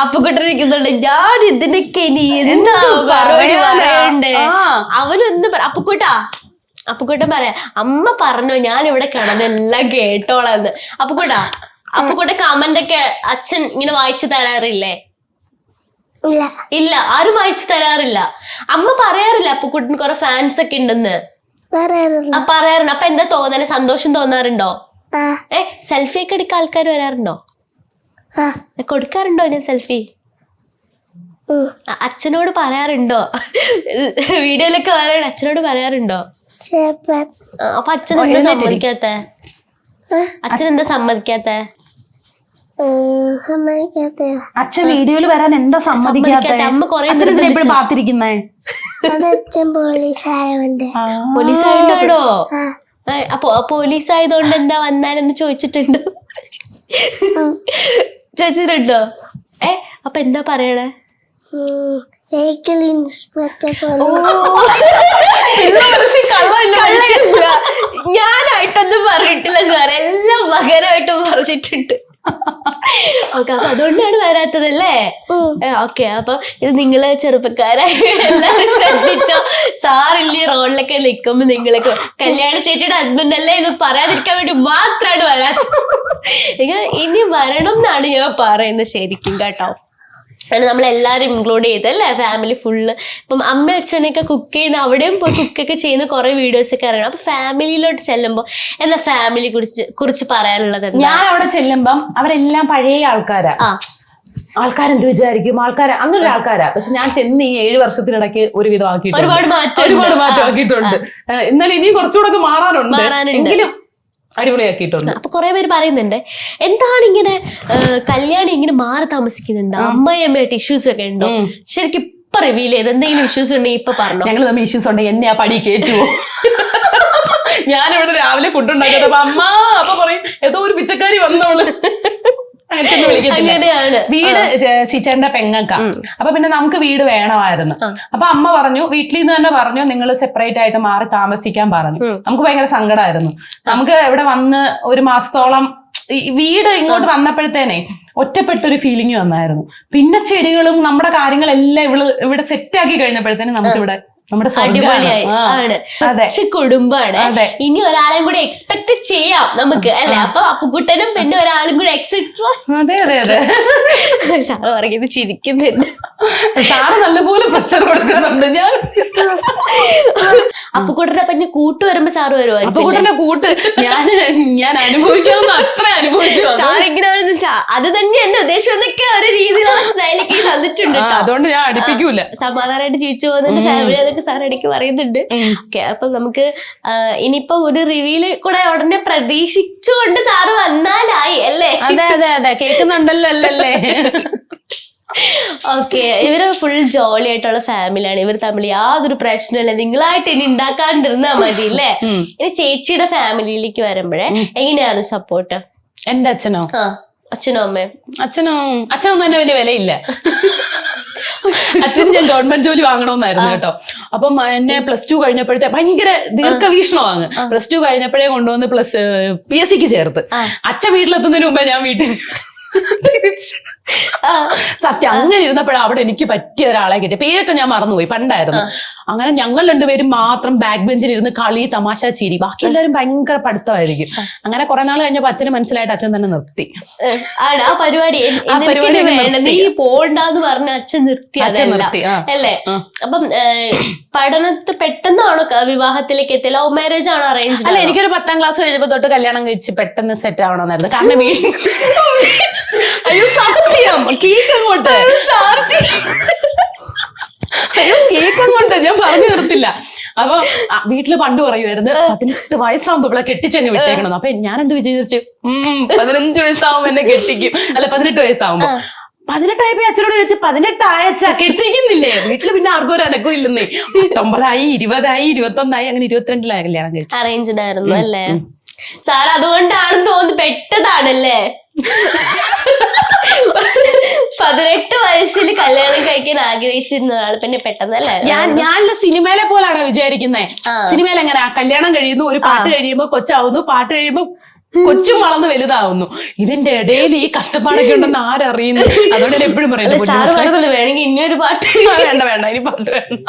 അപ്പുക്കുട്ടൻ ഇരിക്കുന്നുണ്ട്, ഞാൻ ഇതിനൊക്കെ ഇനി എന്താ മറുപടി പറയണ്ടേ? അവനൊന്ന് അപ്പുക്കുട്ടൻ പറയാ, അമ്മ പറഞ്ഞോ ഞാൻ ഇവിടെ കിടന്നെല്ലാം കേട്ടോളാന്ന്. അപ്പുക്കുട്ട കമന്റ് ഒക്കെ അച്ഛൻ ഇങ്ങനെ വായിച്ചു തരാറില്ലേ? ഇല്ല, ആരും വായിച്ചു തരാറില്ല. അമ്മ പറയാറില്ല അപ്പുക്കുട്ടന് കുറെ ഫാൻസ് ഒക്കെ ഉണ്ടെന്ന്? പറയാറുണ്ട്. അപ്പൊ എന്താ തോന്നണേ? സന്തോഷം തോന്നാറുണ്ടോ? സെൽഫി ഒക്കെ എടുക്കാൻ ആൾക്കാർ വരാറുണ്ടോ? കൊടുക്കാറുണ്ടോ ഞാൻ സെൽഫി? അച്ഛനോട് പറയാറുണ്ടോ? വീഡിയോയിലൊക്കെ പറയാറുണ്ട്, അച്ഛനോട് പറയാറുണ്ടോ? അപ്പൊ അച്ഛനെന്താ സമ്മതിക്കാത്ത? അച്ഛനെന്താ സമ്മതിക്കാത്ത? അച്ഛൻ വീഡിയോയിൽ വരാൻ എന്താ സമ്മതിക്കാത്ത? അമ്മ കൊറേ എപ്പോഴും പാത്തിരിക്കുന്നേ? പോലീസായോണ്ടാണോ? അപ്പൊ പോലീസായതുകൊണ്ട് എന്താ വന്നാലെന്ന് ചോദിച്ചിട്ടുണ്ടോ? ചോദിച്ചിട്ടുണ്ടോ? അപ്പൊ എന്താ പറയണേ? ഞാനായിട്ടൊന്നും പറഞ്ഞിട്ടില്ല സാർ, എല്ലാം മകനായിട്ടും പറഞ്ഞിട്ടുണ്ട്. ഓക്കെ, അപ്പൊ അതുകൊണ്ടാണ് വരാത്തതല്ലേ? ഓക്കെ, അപ്പൊ ഇത് നിങ്ങള് ചെറുപ്പക്കാരായി എല്ലാരും ശ്രദ്ധിച്ചോ. സാറില്ലേ റോഡിലൊക്കെ നിൽക്കുമ്പോ നിങ്ങൾക്ക് കല്യാണ ചേച്ചിയുടെ ഹസ്ബൻഡ് അല്ലേ ഇത് പറയാതിരിക്കാൻ വേണ്ടി മാത്രമാണ് വരാത്തത്. ഇനി വരണം എന്നാണ് ഞാൻ പറയുന്നത് ശരിക്കും കേട്ടോ. ആണ് നമ്മളെല്ലാരും ഇൻക്ലൂഡ് ചെയ്തല്ലേ, ഫാമിലി ഫുള്ള്. ഇപ്പം അമ്മ അച്ഛനൊക്കെ കുക്ക് ചെയ്യുന്ന അവിടെയും പോയി കുക്കൊക്കെ ചെയ്യുന്ന കുറെ വീഡിയോസ് ഒക്കെ ഇറങ്ങണം. അപ്പൊ ഫാമിലിയിലോട്ട് ചെല്ലുമ്പോ എന്താ ഫാമിലി കുറിച്ച് പറയാനുള്ളത്? ഞാൻ അവിടെ ചെല്ലുമ്പം അവരെല്ലാം പഴയ ആൾക്കാരാ. ആൾക്കാരെന്ത് വിചാരിക്കും, അങ്ങനെ ആൾക്കാരാ. പക്ഷെ ഞാൻ ചെന്ന് ഈ 7 വർഷത്തിനിടയ്ക്ക് ഒരുവിധം ആക്കിയിട്ടുണ്ട്, ഒരുപാട് മാറ്റം ആക്കിയിട്ടുണ്ട്. എന്നാലും ഇനിയും കുറച്ചുകൂടെ മാറാനുണ്ട്, എങ്കിലും അടിപൊളിയാക്കിയിട്ടുണ്ട്. അപ്പൊ കുറെ പേര് പറയുന്നുണ്ട്, എന്താണ് ഇങ്ങനെ കല്യാണം ഇങ്ങനെ മാറി താമസിക്കുന്നുണ്ട്, അമ്മയമ്മയായിട്ട് ഇഷ്യൂസ് ഒക്കെ ഉണ്ടോ? ശരിക്കും ഇപ്പൊ റിവീൽ ചെയ്ത് എന്തെങ്കിലും ഇഷ്യൂസ് ഉണ്ടെങ്കിൽ ഇപ്പൊ പറഞ്ഞു. ഞങ്ങൾ തമ്മിൽ ഇഷ്യൂസ് ഉണ്ടെങ്കിൽ എന്നെ ആ പടി കയറ്റുവോ? ഞാനിവിടെ രാവിലെ ഫുഡ് ഉണ്ടാക്കിയപ്പോ അമ്മ അപ്പൊ പറയും ഏതോ ഒരു പിച്ചക്കാരി വന്നോള്. അങ്ങനെയാണ് വീട് ചേച്ചേന്റെ പെങ്ങക്ക. അപ്പൊ പിന്നെ നമുക്ക് വീട് വേണമായിരുന്നു. അപ്പൊ അമ്മ പറഞ്ഞു, വീട്ടിൽ നിന്ന് തന്നെ പറഞ്ഞു, നിങ്ങൾ സെപ്പറേറ്റ് ആയിട്ട് മാറി താമസിക്കാൻ പറഞ്ഞു. നമുക്ക് ഭയങ്കര സങ്കടമായിരുന്നു. നമുക്ക് ഇവിടെ വന്ന് 1 മാസത്തോളം വീട് ഇങ്ങോട്ട് വന്നപ്പോഴത്തേനെ ഒറ്റപ്പെട്ടൊരു ഫീലിംഗ് വന്നായിരുന്നു. പിന്നെ ചെടികളും നമ്മുടെ കാര്യങ്ങളെല്ലാം ഇവിടെ സെറ്റാക്കി കഴിഞ്ഞപ്പോഴത്തേനും നമുക്കിവിടെ നമ്മുടെ അടിപൊളിയായി ആണ്. കുടുംബമാണ്. ഇനി ഒരാളെയും കൂടി എക്സ്പെക്ട് ചെയ്യാം നമുക്ക് അല്ലെ? അപ്പൊ അപ്പുകുട്ടനും പിന്നെ ഒരാളും കൂടി എക്സ്പെക്ട്. അതെ അതെ അതെ, സാറ് പറയുന്നത് ചിരിക്കുന്നുണ്ട്. സാറ് നല്ലപോലെ പ്രഷർ കൊടുക്കുന്നുണ്ട്. ഞാൻ അപ്പുകുട്ടനെ പിന്നെ കൂട്ട് വരുമ്പോ സാറ് വരുമോ? അപ്പുകുട്ടന്റെ കൂട്ട് ഞാൻ അനുഭവിക്കാവുന്ന അത്ര അനുഭവിച്ചു. സാറിങ്ങനെ അത് തന്നെ എന്റെ ഉദ്ദേശം എന്നൊക്കെ ഒരു രീതിയിലുള്ള സ്റ്റൈലൊക്കെ തന്നിട്ടുണ്ട്. അതുകൊണ്ട് ഞാൻ അടുപ്പിക്കൂല, സമാധാനമായിട്ട് ജീവിച്ചു പോകുന്നുണ്ട് ഫാമിലി അതൊക്കെ സാർ ഇടയ്ക്ക് പറയുന്നുണ്ട്. ഓക്കെ, അപ്പൊ നമുക്ക് ഇനിയിപ്പോ ഒരു റിവ്യൂല് കൂടെ ഉടനെ പ്രതീക്ഷിച്ചുകൊണ്ട് സാറ് വന്നാലായി അല്ലേ? അതെ അതെ അതെ, കേൾക്കുന്നുണ്ടല്ലോ അല്ലല്ലേ? ഓക്കെ, ഇവര് ഫുൾ ജോളി ആയിട്ടുള്ള ഫാമിലിയാണ്. ഇവർ തമ്മിൽ യാതൊരു പ്രശ്നമില്ല. നിങ്ങളായിട്ട് ഇനി ഉണ്ടാക്കാണ്ടിരുന്നാ മതി അല്ലേ? ഇനി ചേച്ചിയുടെ ഫാമിലിയിലേക്ക് വരുമ്പോഴേ എങ്ങനെയാണ് സപ്പോർട്ട്? എന്റെ അച്ഛനോ? അച്ഛനോ അമ്മയോ? അച്ഛനൊന്നും എന്നെ വലിയ വിലയില്ല. അച്ഛന് ഞാൻ ഗവൺമെന്റ് ജോലി വാങ്ങണമെന്നായിരുന്നു കേട്ടോ. അപ്പം എന്നെ +2 കഴിഞ്ഞപ്പോഴത്തെ ഭയങ്കര ദീർഘവീക്ഷണമാണ്. +2 കഴിഞ്ഞപ്പോഴേ കൊണ്ടുവന്ന് PSCക്ക് ചേർത്ത്. അച്ഛൻ വീട്ടിലെത്തുന്നതിന് മുമ്പേ ഞാൻ വീട്ടിൽ സത്യം അങ്ങനെ ഇരുന്നപ്പോഴാണ് അവിടെ എനിക്ക് പറ്റിയ ഒരാളെ കിട്ടിയ. പേരൊക്കെ ഞാൻ മറന്നുപോയി, പണ്ടായിരുന്നു. അങ്ങനെ ഞങ്ങൾ 2 പേരും മാത്രം ബാക്ക് ബെഞ്ചിൽ ഇരുന്ന് കളി, തമാശ, ചിരി. ബാക്കി എല്ലാവരും ഭയങ്കര പഠിത്തമായിരിക്കും. അങ്ങനെ കുറെ നാൾ കഴിഞ്ഞപ്പോ അച്ഛന് മനസ്സിലായിട്ട് അച്ഛൻ തന്നെ നിർത്തി ആ പരിപാടി. നീ പോണ്ടെന്ന് പറഞ്ഞ അച്ഛൻ നിർത്തി അല്ലേ? അപ്പം പഠനത്ത് പെട്ടെന്നാണോ വിവാഹത്തിലേക്ക് എത്തിയ? ലവ് മാരേജ് ആണോ അറേഞ്ച്? അല്ല, എനിക്കൊരു 10ാം ക്ലാസ് കഴിഞ്ഞപ്പോ തൊട്ട് കല്യാണം കഴിച്ച് പെട്ടെന്ന് സെറ്റ് ആവണമെന്നായിരുന്നു. കാരണം അയ്യോ സത്യം, കേക്ക് അങ്ങോട്ട് ഞാൻ പറഞ്ഞു നിർത്തില്ല. അപ്പൊ വീട്ടില് പണ്ട് പറയുമായിരുന്നു 18 വയസ്സാകുമ്പോ കെട്ടിച്ചങ്ങ് വിട്ടേക്കണം. അപ്പൊ ഞാൻ എന്ത് വിചാരിച്ചു, 15 വയസ്സാവുമ്പോ എന്നെ കെട്ടിക്കും. അല്ല, 18 വയസ്സാവുമ്പോ. 18 ആയപ്പോ അച്ഛനോട് ചോദിച്ചു, 18 ആയച്ചാ കെട്ടിക്കുന്നില്ലേ? വീട്ടില് പിന്നെ ആർക്കും ഒരു അനക്കും ഇല്ലെന്നേ. 19ആയി, 20ആയി, 21ആയി, അങ്ങനെ 22ലായി കല്യാണം കഴിച്ചു. അറേഞ്ച്ഡ് ആയിരുന്നു അല്ലേ സാർ? അതുകൊണ്ടാണെന്ന് തോന്നുന്നു പെട്ടതാണല്ലേ? 18 വയസ്സിൽ കല്യാണം കഴിക്കാൻ ആഗ്രഹിച്ചിരുന്ന ആള് പിന്നെ പെട്ടെന്നല്ലേ? ഞാൻ സിനിമയിലെ പോലാണോ വിചാരിക്കുന്നേ? സിനിമയിൽ എങ്ങനെയാ, കല്യാണം കഴിയുന്നു, ഒരു പാട്ട് കഴിയുമ്പോ കൊച്ചാവുന്നു, പാട്ട് കഴിയുമ്പോ കൊച്ചും വളർന്ന് വലുതാവുന്നു. ഇതിന്റെ ഇടയിൽ ഈ കഷ്ടപ്പാടൊക്കെ ഉണ്ടെന്ന് ആരറിയുന്നു? അതുകൊണ്ട് ഞാൻ എപ്പോഴും പറയുന്നത്, സാറ് പറയുന്നത് വേണമെങ്കിൽ ഇനിയൊരു പാട്ട് വേണ്ട വേണ്ട, ഇനി പാട്ട് വേണ്ട.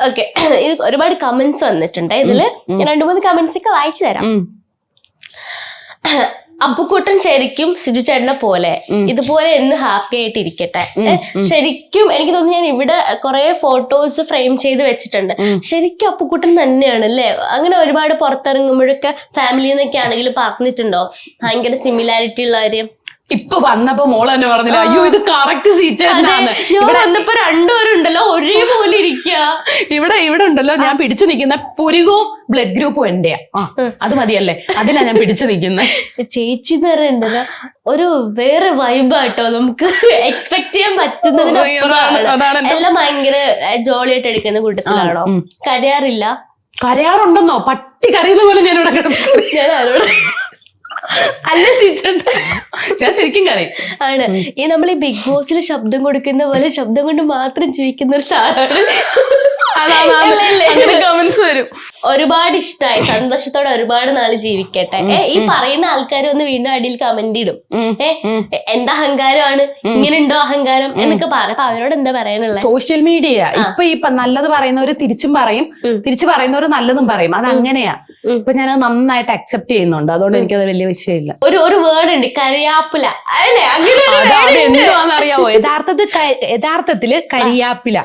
ഓക്കെ, ഇത് ഒരുപാട് കമന്റ്സ് വന്നിട്ടുണ്ട്. ഇതില് ഞാൻ 2-3 കമന്റ്സ് ഒക്കെ വായിച്ചു തരാം. അപ്പുക്കുട്ടൻ ശരിക്കും സിജു ചേട്ടനെ പോലെ ഇതുപോലെ എന്ന് ഹാപ്പി ആയിട്ട് ഇരിക്കട്ടെ. ശരിക്കും എനിക്ക് തോന്നുന്നു ഞാൻ ഇവിടെ കുറെ ഫോട്ടോസ് ഫ്രെയിം ചെയ്ത് വെച്ചിട്ടുണ്ട്. ശരിക്കും അപ്പുക്കുട്ടൻ തന്നെയാണ് അല്ലേ? അങ്ങനെ ഒരുപാട് പുറത്തിറങ്ങുമ്പോഴൊക്കെ ഫാമിലിയിൽ നിന്നൊക്കെ ആണെങ്കിലും പറഞ്ഞിട്ടുണ്ടോ ഭയങ്കര സിമിലാരിറ്റി ഉള്ള കാര്യം? ഇപ്പൊ വന്നപ്പോ മോള് തന്നെ പറഞ്ഞില്ല, അയ്യോ ഇത് കറക്റ്റ് സീച്ചേട്ടനാണ്. ഇവിടെ വന്നപ്പോ രണ്ടുപേരുണ്ടല്ലോ ഒരേപോലെ ഇരിക്കുക. ഇവിടെ ഉണ്ടല്ലോ ഞാൻ പിടിച്ചു നിൽക്കുന്ന പുരുകവും ബ്ലഡ് ഗ്രൂപ്പും എന്റെയാ. അത് മതിയല്ലേ, അതിലാ ഞാൻ പിടിച്ചു നിൽക്കുന്നത്. ചേച്ചി എന്ന് പറയുന്നത് ഒരു വേറെ വൈബാട്ടോ, നമുക്ക് എക്സ്പെക്ട് ചെയ്യാൻ പറ്റുന്നതിനപ്പുറമാണ്. എല്ലാം ഭയങ്കര ജോളിയായിട്ട് എടുക്കുന്ന കൂട്ടത്തിലാണോ? കരയാറില്ല? കരയാറുണ്ടെന്നോ? പട്ടി കരയുന്ന പോലെ ഞാൻ ഇവിടെ കിടന്നു. ഞാൻ ആരോട് അല്ല ടീച്ചർ, ഞാൻ ശരിക്കും കരയും. ആണ് ഈ നമ്മൾ ഈ ബിഗ് ബോസിൽ ശബ്ദം കൊടുക്കുന്ന പോലെ ശബ്ദം കൊണ്ട് മാത്രം ജീവിക്കുന്ന ഒരു സാറാണ്. കമന്റ്സ് വരും. ഒരുപാട് ഇഷ്ടമായി, സന്തോഷത്തോടെ ഒരുപാട് നാള് ജീവിക്കട്ടെ. ഈ പറയുന്ന ആൾക്കാർ ഒന്ന് വീണ്ടും അടിയിൽ കമന്റ് ഇടും, എന്താ അഹങ്കാരമാണ്, ഇങ്ങനെ ഉണ്ടോ അഹങ്കാരം എന്നൊക്കെ പറയാം. അവരോട് എന്താ പറയാനുള്ളത്? സോഷ്യൽ മീഡിയ ഇപ്പൊ നല്ലത് പറയുന്നവര് തിരിച്ചും പറയും, തിരിച്ചു പറയുന്നവര് നല്ലതും പറയും. അത് അങ്ങനെയാ. ഇപ്പൊ ഞാൻ നന്നായിട്ട് അക്സെപ്റ്റ് ചെയ്യുന്നുണ്ട്, അതുകൊണ്ട് എനിക്കത് വലിയ വിഷയമില്ല. ഒരു വേർഡ് ഉണ്ട്, കരിയാപ്പില. എന്തുവാന്നറിയാവോ? യഥാർത്ഥത്തില് കരിയാപ്പില.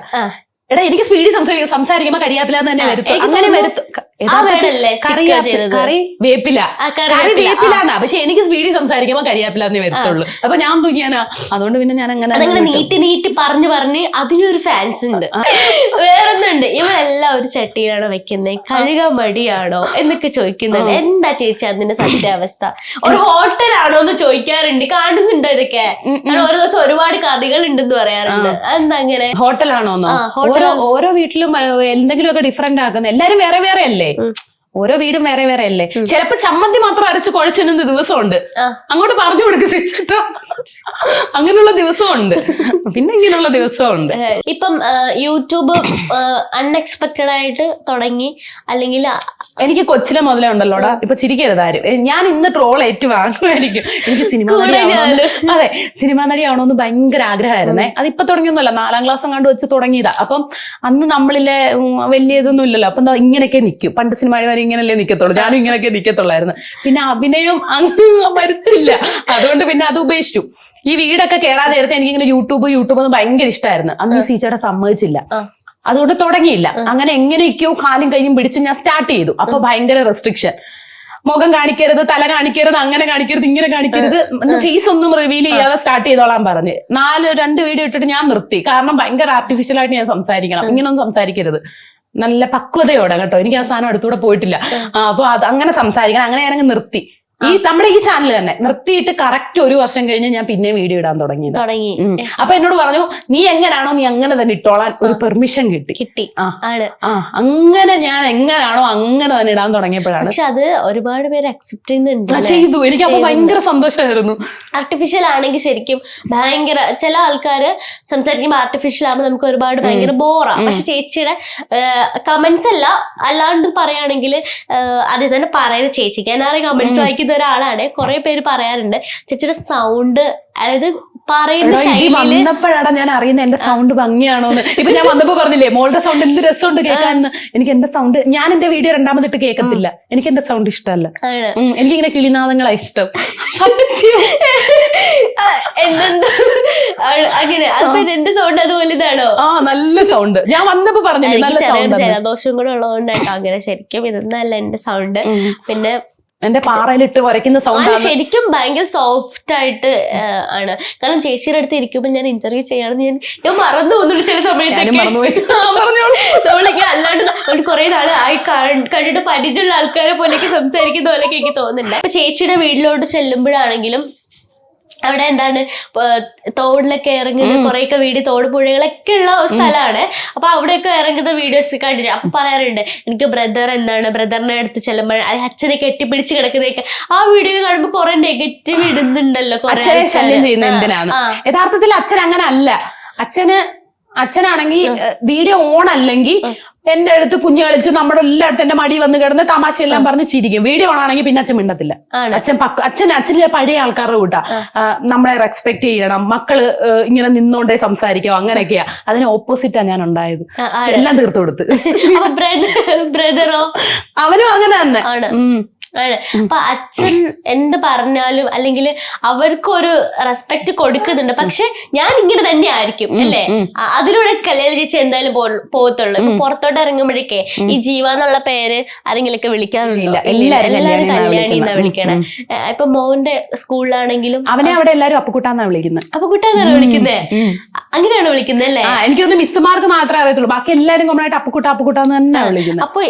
എടാ എനിക്ക് സ്പീഡിൽ സംസാരിക്കുമ്പോ കരിയാപ്പില തന്നെ വരുത്തും. അങ്ങനെ വരുത്തും. കറി വേപ്പില, കറി വേപ്പിലാന്നാ. പക്ഷെ എനിക്ക് സ്പീഡിൽ സംസാരിക്കുമ്പോ കരിയാപ്പിലാന്നേ വരത്തുള്ളൂ. അപ്പൊ ഞാൻ തൂക്കിയാനാ. അതുകൊണ്ട് പിന്നെ ഞാൻ അങ്ങനെ നീട്ടി പറഞ്ഞ് അതിനൊരു ഫാൻസ് ഉണ്ട്. വേറൊന്നുണ്ട്, ഇവളെല്ലാം ഒരു ചട്ടിയിലാണോ വെക്കുന്നത്, കഴുകാൻ മടിയാണോ എന്നൊക്കെ ചോദിക്കുന്നത്. എന്താ ചേച്ചി അതിന്റെ സത്യാവസ്ഥ? ഒരു ഹോട്ടലാണോ എന്ന് ചോദിക്കാറുണ്ട്, കാണുന്നുണ്ടോ ഇതൊക്കെ? ഓരോ ദിവസം ഒരുപാട് കറികൾ ഉണ്ടെന്ന് പറയാറുണ്ട്. എന്താ അങ്ങനെ? ഹോട്ടലാണോന്നോ? ഓരോ വീട്ടിലും എന്തെങ്കിലുമൊക്കെ ഡിഫറെന്റ് ആക്കുന്നത്. എല്ലാരും വേറെ വേറെ അല്ലേ? ഓരോ വീടും വേറെ വേറെ അല്ലേ? ചിലപ്പോ ചമ്മന്തി മാത്രം അരച്ച് കുഴച്ചിരുന്ന ദിവസമുണ്ട്. അങ്ങോട്ട് പറഞ്ഞു കൊടുക്കുക, അങ്ങനെയുള്ള ദിവസമുണ്ട്. പിന്നെ ഇങ്ങനെയുള്ള ദിവസമുണ്ട്. ഇപ്പം യൂട്യൂബ് അൺഎക്സ്പെക്റ്റഡ് ആയിട്ട് തുടങ്ങി, അല്ലെങ്കിൽ എനിക്ക് കൊച്ചിലെ മുതലേ ഉണ്ടല്ലോടാ. ഇപ്പൊ ചിരിക്കരുതാരും, ഞാൻ ഇന്ന് ട്രോൾ ഏറ്റു വാങ്ങുമായിരിക്കും. എനിക്ക് അതെ സിനിമാ നടിയാവണമെന്ന് ഭയങ്കര ആഗ്രഹമായിരുന്നേ. അതിപ്പോ തുടങ്ങിയൊന്നുമല്ല, 4ാം ക്ലാസ് കണ്ടു വെച്ച് തുടങ്ങിയതാ. അപ്പം അന്ന് നമ്മളിലെ വലിയ ഇതൊന്നും ഇല്ലല്ലോ. അപ്പൊ ഇങ്ങനെയൊക്കെ നിൽക്കും. പണ്ട് സിനിമ ഇങ്ങനല്ലേ നിക്കത്തുള്ളൂ, ഞാനും ഇങ്ങനെയൊക്കെ നിക്കത്തുള്ളായിരുന്നു. പിന്നെ അഭിനയം അങ്ങ് വരുത്തില്ല, അതുകൊണ്ട് പിന്നെ അത് ഉപേക്ഷിച്ചു. ഈ വീടൊക്കെ കേറാതെ നേരത്തെ എനിക്കിങ്ങനെ യൂട്യൂബ് എന്ന് ഭയങ്കര ഇഷ്ടമായിരുന്നു. അന്ന് ഈ സീച്ചേടെ സമ്മതിച്ചില്ല, അതുകൊണ്ട് തുടങ്ങിയില്ല. അങ്ങനെ എങ്ങനെയൊക്കെയോ കാലും കൈയും പിടിച്ച് ഞാൻ സ്റ്റാർട്ട് ചെയ്തു. അപ്പൊ ഭയങ്കര റെസ്ട്രിക്ഷൻ, മുഖം കാണിക്കരുത്, തല കാണിക്കരുത്, അങ്ങനെ കാണിക്കരുത്, ഇങ്ങനെ കാണിക്കരുത്, ഫേസ് ഒന്നും റിവീൽ ചെയ്യാതെ സ്റ്റാർട്ട് ചെയ്തോളാൻ പറഞ്ഞ് 2 വീഡിയോ ഇട്ടിട്ട് ഞാൻ നിർത്തി. കാരണം ഭയങ്കര ആർട്ടിഫിഷ്യൽ ആയിട്ട് ഞാൻ സംസാരിക്കണം, ഇങ്ങനൊന്നും സംസാരിക്കരുത്, നല്ല പക്വതയോടെ കേട്ടോ. എനിക്ക് ആ സാധനം അടുത്തൂടെ പോയിട്ടില്ല. അപ്പൊ അത് അങ്ങനെ സംസാരിക്കണം. അങ്ങനെ ഞാനങ്ങ് നിർത്തി. നമ്മുടെ ഈ ചാനൽ തന്നെ നിർത്തിയിട്ട് കറക്റ്റ് 1 വർഷം കഴിഞ്ഞ് ഞാൻ പിന്നെ വീഡിയോ ഇടാൻ തുടങ്ങി. അപ്പൊ എന്നോട് പറഞ്ഞു, നീ എങ്ങനാണോ നീ അങ്ങനെ തന്നെ ഇട്ടോളാൻ ഒരു പെർമിഷൻ കിട്ടി. അങ്ങനെ ഞാൻ എങ്ങനാണോ അങ്ങനെ തന്നെ ഇടാൻ തുടങ്ങിയപ്പോഴാണ്. പക്ഷെ അത് ഒരുപാട് പേര് അക്സെപ്റ്റ് ചെയ്യുന്നുണ്ട്, ചെയ്തു. എനിക്ക് അപ്പൊ ഭയങ്കര സന്തോഷമായിരുന്നു. ആർട്ടിഫിഷ്യൽ ആണെങ്കിൽ ശരിക്കും ഭയങ്കര, ചില ആൾക്കാര് സംസാരിക്കുമ്പോൾ ആർട്ടിഫിഷ്യൽ ആകുമ്പോൾ നമുക്ക് ഒരുപാട് ഭയങ്കര ബോറാ. പക്ഷെ ചേച്ചിയുടെ കമന്റ്സ് അല്ലാണ്ട് പറയുകയാണെങ്കിൽ അത് തന്നെ പറയുന്ന ചേച്ചിക്ക് എന്നാണ് കമന്റ്സ് വായിക്കുന്ന ഒരാളാണ്. കുറെ പേര് പറയാറുണ്ട് ചേച്ചിയുടെ സൗണ്ട്, അതായത് പറയുന്ന വന്നപ്പോഴാണ് ഞാൻ അറിയുന്നത് എന്റെ സൗണ്ട് ഭംഗിയാണോന്ന്. ഇപ്പൊ ഞാൻ വന്നപ്പോ പറഞ്ഞില്ലേ മോളുടെ സൗണ്ട് എന്ത് രസമുണ്ട് കേൾക്കാന്ന്. എനിക്ക് എന്റെ സൗണ്ട്, ഞാൻ എന്റെ വീഡിയോ 2ാമതിട്ട് കേൾക്കത്തില്ല. എനിക്ക് എന്റെ സൗണ്ട് ഇഷ്ടമല്ല. എനിക്കിങ്ങനെ കിളിനാദങ്ങളാ ഇഷ്ടം. അങ്ങനെ അപ്പൊ എന്റെ സൗണ്ട് അതുപോലെ ഇതാണോ? നല്ല സൗണ്ട്. ഞാൻ വന്നപ്പോ പറഞ്ഞില്ലേ ജലദോഷം കൂടെ ഉള്ളതുകൊണ്ടാട്ടോ അങ്ങനെ. ശരിക്കും ഇതൊന്നല്ല എന്റെ സൗണ്ട്. പിന്നെ എന്റെ പാറയിലിട്ട് വരയ്ക്കുന്ന സൗണ്ട് ശരിക്കും ഭയങ്കര സോഫ്റ്റ് ആയിട്ട് ആണ്. കാരണം ചേച്ചിയുടെ അടുത്ത് ഇരിക്കുമ്പോൾ ഞാൻ ഇന്റർവ്യൂ ചെയ്യാണെന്ന് ഞാൻ മറന്നു പോകുന്നുണ്ട് ചില സമയത്തൊക്കെ. നമ്മളിങ്ങനെ അല്ലാണ്ട് കുറെ നാള് ആയി കണ്ടിട്ട് പരിചയമുള്ള ആൾക്കാരെ പോലെയൊക്കെ സംസാരിക്കുന്ന പോലെയൊക്കെ എനിക്ക് തോന്നുന്നുണ്ട്. അപ്പൊ ചേച്ചിയുടെ വീട്ടിലോട്ട് ചെല്ലുമ്പോഴാണെങ്കിലും അവിടെ എന്താണ് തോടിലൊക്കെ ഇറങ്ങുന്ന കുറെയൊക്കെ വീഡിയോ, തോട് പുഴകളൊക്കെ ഉള്ള ഒരു സ്ഥലമാണ്. അപ്പൊ അവിടെയൊക്കെ ഇറങ്ങുന്ന വീഡിയോസ് കണ്ടിട്ട് അപ്പൊ പറയാറുണ്ട് എനിക്ക് ബ്രദറിനെ അടുത്ത് ചെല്ലുമ്പോൾ അച്ഛനെ കെട്ടിപ്പിടിച്ച് കിടക്കുന്നതൊക്കെ ആ വീഡിയോ കാണുമ്പോൾ കുറെ നെഗറ്റീവ് ഇടുന്നുണ്ടല്ലോ. യഥാർത്ഥത്തിൽ അച്ഛൻ അങ്ങനെ അല്ല. അച്ഛനാണെങ്കിൽ വീഡിയോ ഓൺ അല്ലെങ്കിൽ എന്റെ അടുത്ത് കുഞ്ഞു കളിച്ച് നമ്മുടെ എല്ലായിടത്തും എന്റെ മടി വന്ന് കിടന്ന് തമാശയെല്ലാം പറഞ്ഞ് ചിരിക്കും. വീഡിയോ ഓൺ ആണെങ്കിൽ പിന്നെ അച്ഛൻ മിണ്ടത്തില്ല. അച്ഛനിലെ പഴയ ആൾക്കാരുടെ കൂട്ടാ, നമ്മളെ റെസ്പെക്ട് ചെയ്യണം, മക്കള് ഇങ്ങനെ നിന്നോണ്ടേ സംസാരിക്കാം, അങ്ങനെയൊക്കെയാ. അതിന് ഓപ്പോസിറ്റാ ഞാൻ ഉണ്ടായത്. എല്ലാം തീർത്തു കൊടുത്ത്. ബ്രദറോ? അവനും അങ്ങനെ തന്നെ. അപ്പൊ അച്ഛൻ എന്ത് പറഞ്ഞാലും അല്ലെങ്കിൽ അവർക്കൊരു റെസ്പെക്ട് കൊടുക്കുന്നുണ്ട്. പക്ഷെ ഞാൻ ഇങ്ങനെ തന്നെ ആയിരിക്കും അല്ലേ, അതിലൂടെ കല്യാണം ചേച്ചി എന്തായാലും പോകത്തുള്ളൂ. ഇപ്പൊ പുറത്തോട്ട് ഇറങ്ങുമ്പോഴേക്കേ ഈ ജീവ എന്നുള്ള പേര് ആരെങ്കിലൊക്കെ വിളിക്കാറില്ല, എല്ലാരും കല്യാണി എന്നാ വിളിക്കണേ. ഇപ്പൊ മോന്റെ സ്കൂളിലാണെങ്കിലും അവനെ അവിടെ എല്ലാരും അപ്പുക്കുട്ടാന്നാ വിളിക്കുന്നത്. അപ്പുക്കുട്ടാന്നാണ് വിളിക്കുന്നേ, അങ്ങനെയാണ് വിളിക്കുന്നത് അല്ലേ? എനിക്കൊന്ന് മിസ്സുമാർക്ക് മാത്രമേ അറിയത്തുള്ളൂ, ബാക്കി എല്ലാരും കൊണ്ടായിട്ട് അപ്പുക്കുട്ടാന്ന് തന്നെ വിളിക്കുന്നത്. അപ്പൊ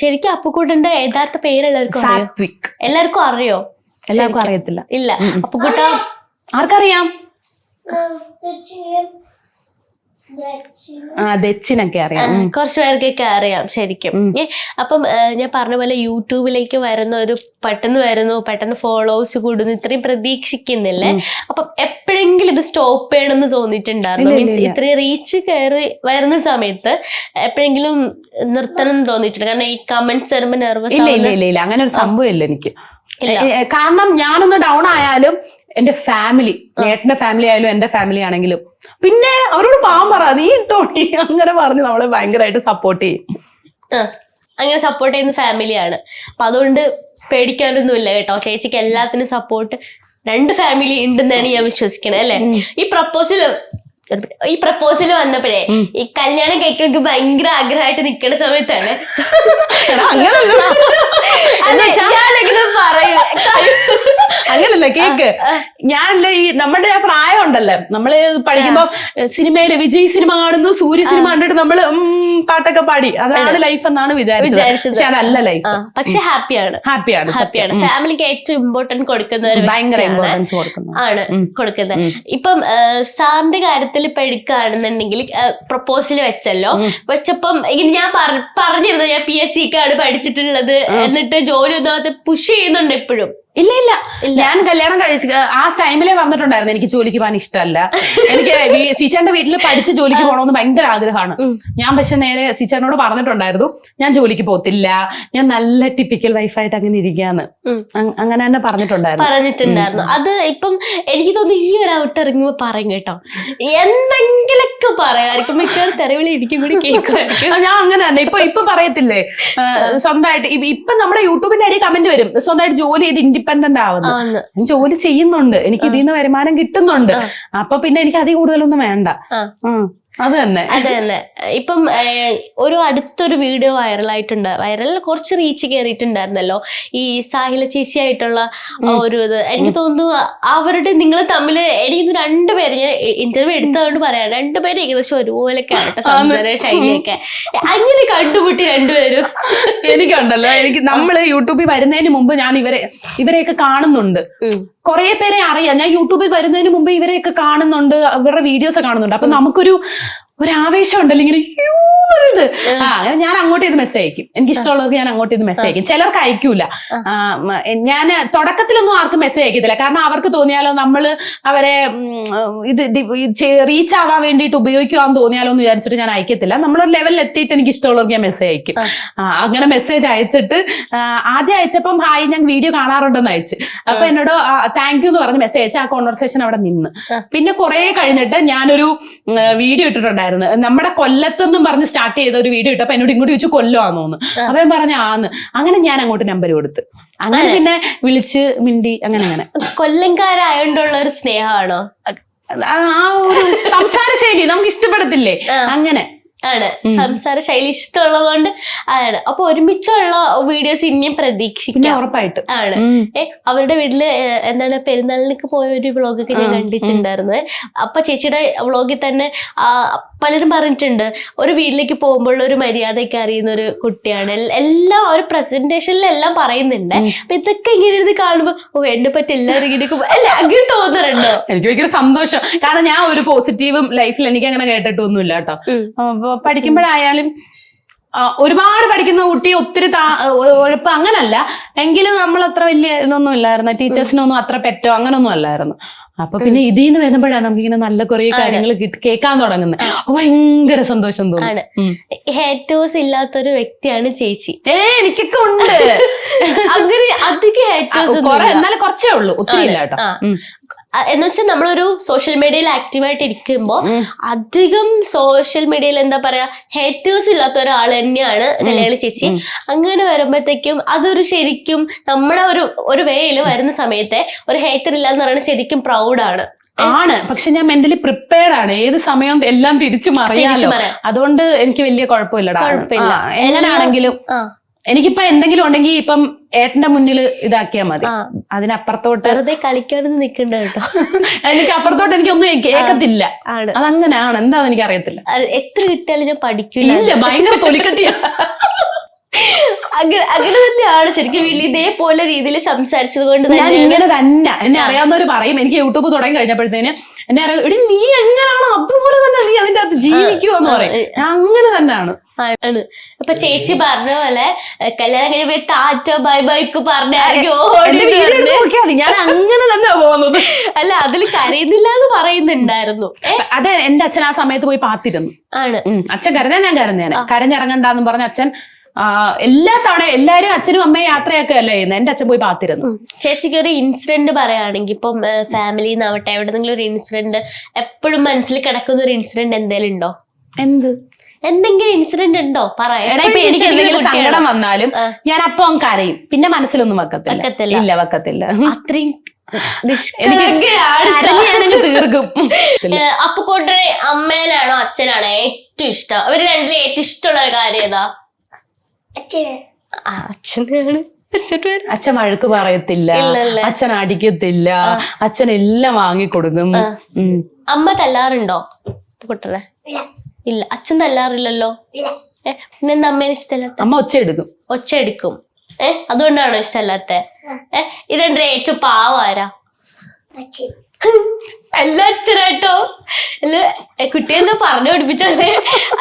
ശരിക്കും അപ്പുക്കുട്ടന്റെ യഥാർത്ഥ പേര് എല്ലാവർക്കും അറിയോ? എല്ലാവർക്കും അറിയത്തില്ല. ഇല്ല. അപ്പുക്കുട്ട ആർക്കറിയാം? ദച്ചിനൊക്കെ അറിയാം, കുറച്ചു പേർക്കൊക്കെ അറിയാം ശരിക്കും. അപ്പം ഞാൻ പറഞ്ഞ പോലെ യൂട്യൂബിലേക്ക് വരുന്ന ഒരു പെട്ടെന്ന് ഫോളോവേഴ്സ് കൂടുന്നു, ഇത്രയും പ്രതീക്ഷിക്കുന്നില്ലേ? അപ്പം എപ്പോഴെങ്കിലും ഇത് സ്റ്റോപ്പ് ചെയ്യണമെന്ന് തോന്നിയിട്ടുണ്ടായിരുന്നു? മീൻസ് ഇത്രയും റീച്ച് കയറി വരുന്ന സമയത്ത് എപ്പോഴെങ്കിലും നിർത്തണം എന്ന് തോന്നിയിട്ടുണ്ട്? കാരണം ഈ കമന്റ്സ് വരുമ്പോ നെർവസ്. ഇല്ല അങ്ങനെ ഒരു സംഭവം ഇല്ല എനിക്ക്. കാരണം ഞാനൊന്ന് ഡൗൺ ആയാലും എന്റെ ഫാമിലി, ഏട്ടന്റെ ഫാമിലി ആയാലും എന്റെ ഫാമിലി ആണെങ്കിലും പിന്നെ അവരോട് പാവം പറ, നീ ടോണി അങ്ങനെ പറഞ്ഞ് നമ്മളെ ഭയങ്കരമായിട്ട് സപ്പോർട്ട് ചെയ്യും. അങ്ങനെ സപ്പോർട്ട് ചെയ്യുന്ന ഫാമിലിയാണ്. അപ്പൊ അതുകൊണ്ട് പേടിക്കാനൊന്നുമില്ല കേട്ടോ. ചേച്ചിക്ക് എല്ലാത്തിനും സപ്പോർട്ട് 2 ഫാമിലി ഉണ്ടെന്നാണ് ഞാൻ വിശ്വസിക്കണേ അല്ലെ? ഈ പ്രപ്പോസൽ വന്നപ്പോഴേ ഈ കല്യാണം കഴിക്കാൻ ഭയങ്കര ആഗ്രഹമായിട്ട് നിൽക്കുന്ന സമയത്താണ് അങ്ങനല്ല കേക്ക്. ഞാനല്ല ഈ നമ്മുടെ പ്രായം ഉണ്ടല്ലോ, നമ്മള് പഠിക്കുമ്പോ സിനിമയില് വിജയ് സിനിമ കാണുന്നു, സൂര്യ സിനിമ കണ്ടിട്ട് നമ്മള് പാട്ടൊക്കെ പാടി അതാണ് ലൈഫ് എന്നാണ് വിചാരിച്ചത്. പക്ഷെ അതല്ല ലൈഫ്. പക്ഷെ ഹാപ്പിയാണ്. ഫാമിലിക്ക് ഏറ്റവും ഇമ്പോർട്ടൻസ് കൊടുക്കുന്നവർ, ഭയങ്കര ഇമ്പോർട്ടൻസ് കൊടുക്കുന്നത്. ഇപ്പം സാറിന്റെ കാര്യത്തിൽ ഇപ്പൊ എടുക്കുകയാണെന്നുണ്ടെങ്കിൽ പ്രപ്പോസൽ വെച്ചപ്പം ഞാൻ പറഞ്ഞിരുന്നു ഞാൻ PSC ആണ് പഠിച്ചിട്ടുള്ളത്, എന്നിട്ട് ജോലി ഒന്നും പുഷ് ചെയ്യുന്നുണ്ട് എപ്പോഴും? ഇല്ല ഞാൻ കല്യാണം കഴിച്ച് ആ ടൈമിലെ വന്നിട്ടുണ്ടായിരുന്നു. എനിക്ക് ജോലിക്ക് പോകാൻ ഇഷ്ടമല്ല. എനിക്ക് സീച്ചാന്റെ വീട്ടിൽ പഠിച്ച് ജോലിക്ക് പോകണമെന്ന് ഭയങ്കര ആഗ്രഹമാണ്. ഞാൻ പക്ഷെ നേരെ സീച്ചാനോട് പറഞ്ഞിട്ടുണ്ടായിരുന്നു ഞാൻ ജോലിക്ക് പോകത്തില്ല, ഞാൻ നല്ല ടിപ്പിക്കൽ വൈഫായിട്ട് അങ്ങനെ ഇരിക്കാന്ന്. അങ്ങനെ തന്നെ പറഞ്ഞിട്ടുണ്ടായിരുന്നു. അത് ഇപ്പം എനിക്ക് തോന്നുന്നു ഈ ഒരു ഔട്ട് ഇറങ്ങുമ്പോ പറയും കേട്ടോ, എന്തെങ്കിലൊക്കെ പറയാമായിരിക്കും, മിക്കവാറും തെരവിളി എനിക്കും കൂടി കേൾക്കുമായിരിക്കും. ഞാൻ അങ്ങനെ തന്നെ ഇപ്പൊ പറയത്തില്ലേ സ്വന്തമായിട്ട്. ഇപ്പൊ നമ്മുടെ യൂട്യൂബിന്റെ അടിയിൽ കമന്റ് വരും, സ്വന്തമായിട്ട് ജോലി ചെയ്ത് ഇൻഡിപെൻഡന്റ് ആവുന്നു. ജോലി ചെയ്യുന്നുണ്ട്, എനിക്ക് ഇതിൽ നിന്ന് വരുമാനം കിട്ടുന്നുണ്ട്. അപ്പൊ പിന്നെ എനിക്ക് അതിൽ കൂടുതലൊന്നും വേണ്ട. അത് തന്നെ. ഇപ്പം അടുത്തൊരു വീഡിയോ വൈറൽ കുറച്ച് റീച്ച് കയറിയിട്ടുണ്ടായിരുന്നല്ലോ, ഈ സാഹില ചേച്ചിയായിട്ടുള്ള ഒരു ഇത്. എനിക്ക് തോന്നുന്നു അവരുടെ നിങ്ങൾ തമ്മിൽ എനിക്ക് 2 പേര്, ഞാൻ ഇന്റർവ്യൂ എടുത്തതുകൊണ്ട് പറയാം, 2 പേര് ഏകദേശം ഒരുപോലൊക്കെ ആവട്ടെ സംസാര ശൈലിയൊക്കെ. അങ്ങനെ കണ്ടുമുട്ടി 2 പേരും. എനിക്കുണ്ടല്ലോ, നമ്മള് യൂട്യൂബിൽ വരുന്നതിന് മുമ്പ് ഞാൻ ഇവരെയൊക്കെ കാണുന്നുണ്ട്. കുറെ പേരെ അറിയാം. ഞാൻ യൂട്യൂബിൽ വരുന്നതിന് മുമ്പ് ഇവരെയൊക്കെ കാണുന്നുണ്ട്, ഇവരുടെ വീഡിയോസ് കാണുന്നുണ്ട്. അപ്പൊ നമുക്കൊരു ആവേശം ഉണ്ടല്ലോ, ഇങ്ങനെ അങ്ങനെ ഞാൻ അങ്ങോട്ട് ചെയ്ത് മെസ്സേജ് അയക്കും. എനിക്ക് ഇഷ്ടമുള്ളവർക്ക് ഞാൻ അങ്ങോട്ട് ചെയ്ത് മെസ്സേജ് അയക്കും. ചിലർക്ക് അയക്കൂല. ഞാൻ തുടക്കത്തിലൊന്നും ആർക്കും മെസ്സേജ് അയക്കത്തില്ല, കാരണം അവർക്ക് തോന്നിയാലോ നമ്മള് അവരെ ഇത് റീച്ച് ആവാൻ വേണ്ടിയിട്ട് ഉപയോഗിക്കുവാന്ന് തോന്നിയാലോ എന്ന് വിചാരിച്ചിട്ട് ഞാൻ അയക്കത്തില്ല. നമ്മളൊരു ലെവലിൽ എത്തിയിട്ട് എനിക്ക് ഇഷ്ടമുള്ളവർക്ക് ഞാൻ മെസ്സേജ് അയക്കും. അങ്ങനെ മെസ്സേജ് അയച്ചിട്ട് ആദ്യം അയച്ചപ്പം ഹായ് ഞാൻ വീഡിയോ കാണാറുണ്ടെന്ന് അയച്ചു. അപ്പൊ എന്നോട് താങ്ക് യു എന്ന് പറഞ്ഞ് മെസ്സേജ് അയച്ചു. ആ കോൺവെർസേഷൻ അവിടെ നിന്ന്. പിന്നെ കുറെ കഴിഞ്ഞിട്ട് ഞാനൊരു വീഡിയോ ഇട്ടിട്ടുണ്ടായിരുന്നു, നമ്മുടെ കൊല്ലത്തെന്നും പറഞ്ഞ് സ്റ്റാർട്ട് ചെയ്ത ഒരു വീഡിയോ ഇട്ടപ്പോ എന്നോട് ഇങ്ങോട്ട് ചോദിച്ചു കൊല്ലമാണെന്ന് തോന്നുന്നു. അപ്പൊ ഞാൻ പറഞ്ഞ അങ്ങനെ ഞാൻ അങ്ങോട്ട് നമ്പർ കൊടുത്ത്, അങ്ങനെ പിന്നെ വിളിച്ച് മിണ്ടി അങ്ങനെ. കൊല്ലംകാരായോണ്ടുള്ള ഒരു സ്നേഹമാണോ? ആ ഒരു സംസാര ശൈലി നമുക്ക് ഇഷ്ടപ്പെടത്തില്ലേ, അങ്ങനെ ആണ് സംസാര ശൈലി ഇഷ്ടമുള്ളതുകൊണ്ട് ആണ്. അപ്പൊ ഒരുമിച്ചുള്ള വീഡിയോസ് ഇനിയും പ്രതീക്ഷിക്കാം ഉറപ്പായിട്ട്. ആണ് അവരുടെ വീട്ടില് എന്താണ് പെരുന്നാളിനൊക്കെ പോയ ഒരു വ്ളോഗൊക്കെ ഞാൻ കണ്ടിട്ടുണ്ടായിരുന്നത്. അപ്പൊ ചേച്ചിയുടെ വ്ളോഗിൽ തന്നെ പലരും പറഞ്ഞിട്ടുണ്ട് ഒരു വീട്ടിലേക്ക് പോകുമ്പോൾ ഒരു മര്യാദയൊക്കെ അറിയുന്ന ഒരു കുട്ടിയാണ്, എല്ലാം ഒരു പ്രസന്റേഷനിലെല്ലാം പറയുന്നുണ്ട്. അപ്പൊ ഇതൊക്കെ ഇങ്ങനെ ഇരുന്ന് കാണുമ്പോ എന്നെ പറ്റി എല്ലാവരും ഇങ്ങനെയൊക്കെ അല്ലെ അങ്ങനെ തോന്നാറുണ്ടോ? എനിക്ക് ഭയങ്കര സന്തോഷം, കാരണം ഞാൻ ഒരു പോസിറ്റീവും ലൈഫിൽ എനിക്ക് അങ്ങനെ കേട്ടിട്ടൊന്നുമില്ല കേട്ടോ. പഠിക്കുമ്പോഴായാലും ഒരുപാട് പഠിക്കുന്ന കുട്ടി ഒത്തിരി ഉഴപ്പ് അങ്ങനല്ല, എങ്കിലും നമ്മൾ അത്ര വലിയ ഇതൊന്നും ഇല്ലായിരുന്നു. ടീച്ചേഴ്സിനൊന്നും അത്ര പെറ്റോ അങ്ങനൊന്നും അല്ലായിരുന്നു. അപ്പൊ പിന്നെ ഇതിന്ന് വരുമ്പോഴാണ് നമുക്കിങ്ങനെ നല്ല കുറെ കാര്യങ്ങൾ കേൾക്കാൻ തുടങ്ങുന്നത്. ഭയങ്കര സന്തോഷം തോന്നും. ഹേറ്റേഴ്സ് ഇല്ലാത്തൊരു വ്യക്തിയാണ് ചേച്ചി. എനിക്കൊക്കെ ഉണ്ട് അങ്ങനെ അധികം ഹേറ്റേഴ്സ് എന്നാലും കുറച്ചേ ഉള്ളൂ, ഒത്തിരി ഇല്ല കേട്ടോ. എന്ന് വെച്ചാൽ നമ്മളൊരു സോഷ്യൽ മീഡിയയിൽ ആക്റ്റീവായിട്ട് ഇരിക്കുമ്പോ അധികം സോഷ്യൽ മീഡിയയിൽ എന്താ പറയാ ഹേറ്റേഴ്സ് ഇല്ലാത്ത ഒരാൾ തന്നെയാണ് കല്യാണി ചേച്ചി. അങ്ങനെ വരുമ്പോഴത്തേക്കും അതൊരു ശരിക്കും നമ്മുടെ ഒരു വേയിൽ വരുന്ന സമയത്തെ ഒരു ഹേറ്റർ ഇല്ല എന്ന് പറയുന്നത് ശരിക്കും പ്രൗഡാണ്. പക്ഷെ ഞാൻ മെന്റലി പ്രിപ്പയർഡ് ആണ്, ഏത് സമയവും എല്ലാം തിരിച്ചു മറിയാലോ. അതുകൊണ്ട് എനിക്ക് വലിയ കുഴപ്പമില്ലടാ. എങ്ങനെയാണെങ്കിലും എനിക്കിപ്പോ എന്തെങ്കിലും ഉണ്ടെങ്കിൽ ഇപ്പം ഏട്ടന്റെ മുന്നിൽ ഇതാക്കിയാൽ മതി. അതിനപ്പുറത്തോട്ട് വെറുതെ കളിക്കാനൊന്നും നിൽക്കണ്ട കേട്ടോ. എനിക്ക് അപ്പുറത്തോട്ട് എനിക്കൊന്നും കേൾക്കത്തില്ല. അതങ്ങനെയാണ്, എന്താന്ന് എനിക്ക് അറിയത്തില്ല. എത്ര കിട്ടിയാലും ഞാൻ പഠിക്കില്ല. ഭയങ്കര തൊലിക്കട്ടിയ. അങ്ങനെ തന്നെയാണ് ശരിക്കും വീട്ടിൽ ഇതേപോലെ രീതിയിൽ സംസാരിച്ചത് കൊണ്ട് ഞാൻ ഇങ്ങനെ തന്നെ. എന്നെ അറിയാവുന്നവര് പറയും, എനിക്ക് യൂട്യൂബ് തുടങ്ങി കഴിഞ്ഞപ്പോഴത്തേന് എന്നെ അറിയാം, എടി നീ എങ്ങനെയാണോ അതുപോലെ തന്നെ നീ അതിന്റെ അകത്ത് ജീവിക്കുവോ എന്ന് പറയും. അങ്ങനെ തന്നെയാണ്. അപ്പൊ ചേച്ചി പറഞ്ഞ പോലെ കല്യാണം കഴിഞ്ഞ ടാറ്റ ബൈ ബൈക്ക് പറഞ്ഞാൽ ഞാൻ അങ്ങനെ തന്നെ പോകുന്നത്. അല്ല, അതിൽ കരയുന്നില്ല എന്ന് പറയുന്നുണ്ടായിരുന്നു. അതെ, എന്റെ അച്ഛൻ ആ സമയത്ത് പോയി പാത്തിരുന്നു. അച്ഛൻ കരഞ്ഞാൽ ഞാൻ കരഞ്ഞേനെ. കരഞ്ഞിറങ്ങണ്ടെന്ന് പറഞ്ഞ അച്ഛൻ എല്ലാ തവണ എല്ലാരും അച്ഛനും അമ്മയും യാത്രയൊക്കെ അല്ലേ ചെയ്യുന്നത്. എന്റെ അച്ഛൻ പോയി പാത്തിരുന്നു. ചേച്ചിക്ക് ഒരു ഇൻസിഡന്റ് പറയുകയാണെങ്കിൽ ഇപ്പം ഫാമിലിന്നാവട്ടെ എവിടെന്നെങ്കിലും ഒരു ഇൻസിഡന്റ് എപ്പോഴും മനസ്സിൽ കിടക്കുന്ന ഒരു ഇൻസിഡന്റ് എന്തെങ്കിലും ഉണ്ടോ? എന്തെങ്കിലും ഇൻസിഡന്റ് ഉണ്ടോ പറയാം. എനിക്ക് എന്തെങ്കിലും സങ്കടം വന്നാലും ഞാൻ അപ്പൊ കരയും, പിന്നെ മനസ്സിലൊന്നും വെക്കത്തില്ല. ഇല്ല, വെക്കത്തില്ല. അത്രയും തീർക്കും. അപ്പുക്കുട്ടനെ അമ്മേനാണോ അച്ഛനാണോ ഏറ്റവും ഇഷ്ടം? അവര് രണ്ടിലും ഏറ്റവും ഇഷ്ടമുള്ള ഒരു കാര്യം ഏതാ? അച്ഛനാണ്. അച്ഛൻ വഴക്ക് പറയത്തില്ല, അച്ഛൻ അടിക്കത്തില്ല, അച്ഛൻ എല്ലാം വാങ്ങിക്കൊടുക്കും. അമ്മ തല്ലാറുണ്ടോ കുട്ടനെ? ഇല്ല, അച്ഛൻ തല്ലാറില്ലല്ലോ. പിന്നെ എന്താ അമ്മേനെ ഇഷ്ടമല്ലാത്ത? അമ്മ ഒച്ച എടുക്കും. അതുകൊണ്ടാണോ ഇഷ്ടമല്ലാത്ത? ഇതെന്റെ ഏറ്റവും പാവാരാ? അല്ല, അച്ഛനാട്ടോ. അല്ല, കുട്ടിയെന്താ പറഞ്ഞു പഠിപ്പിച്ചല്ലേ?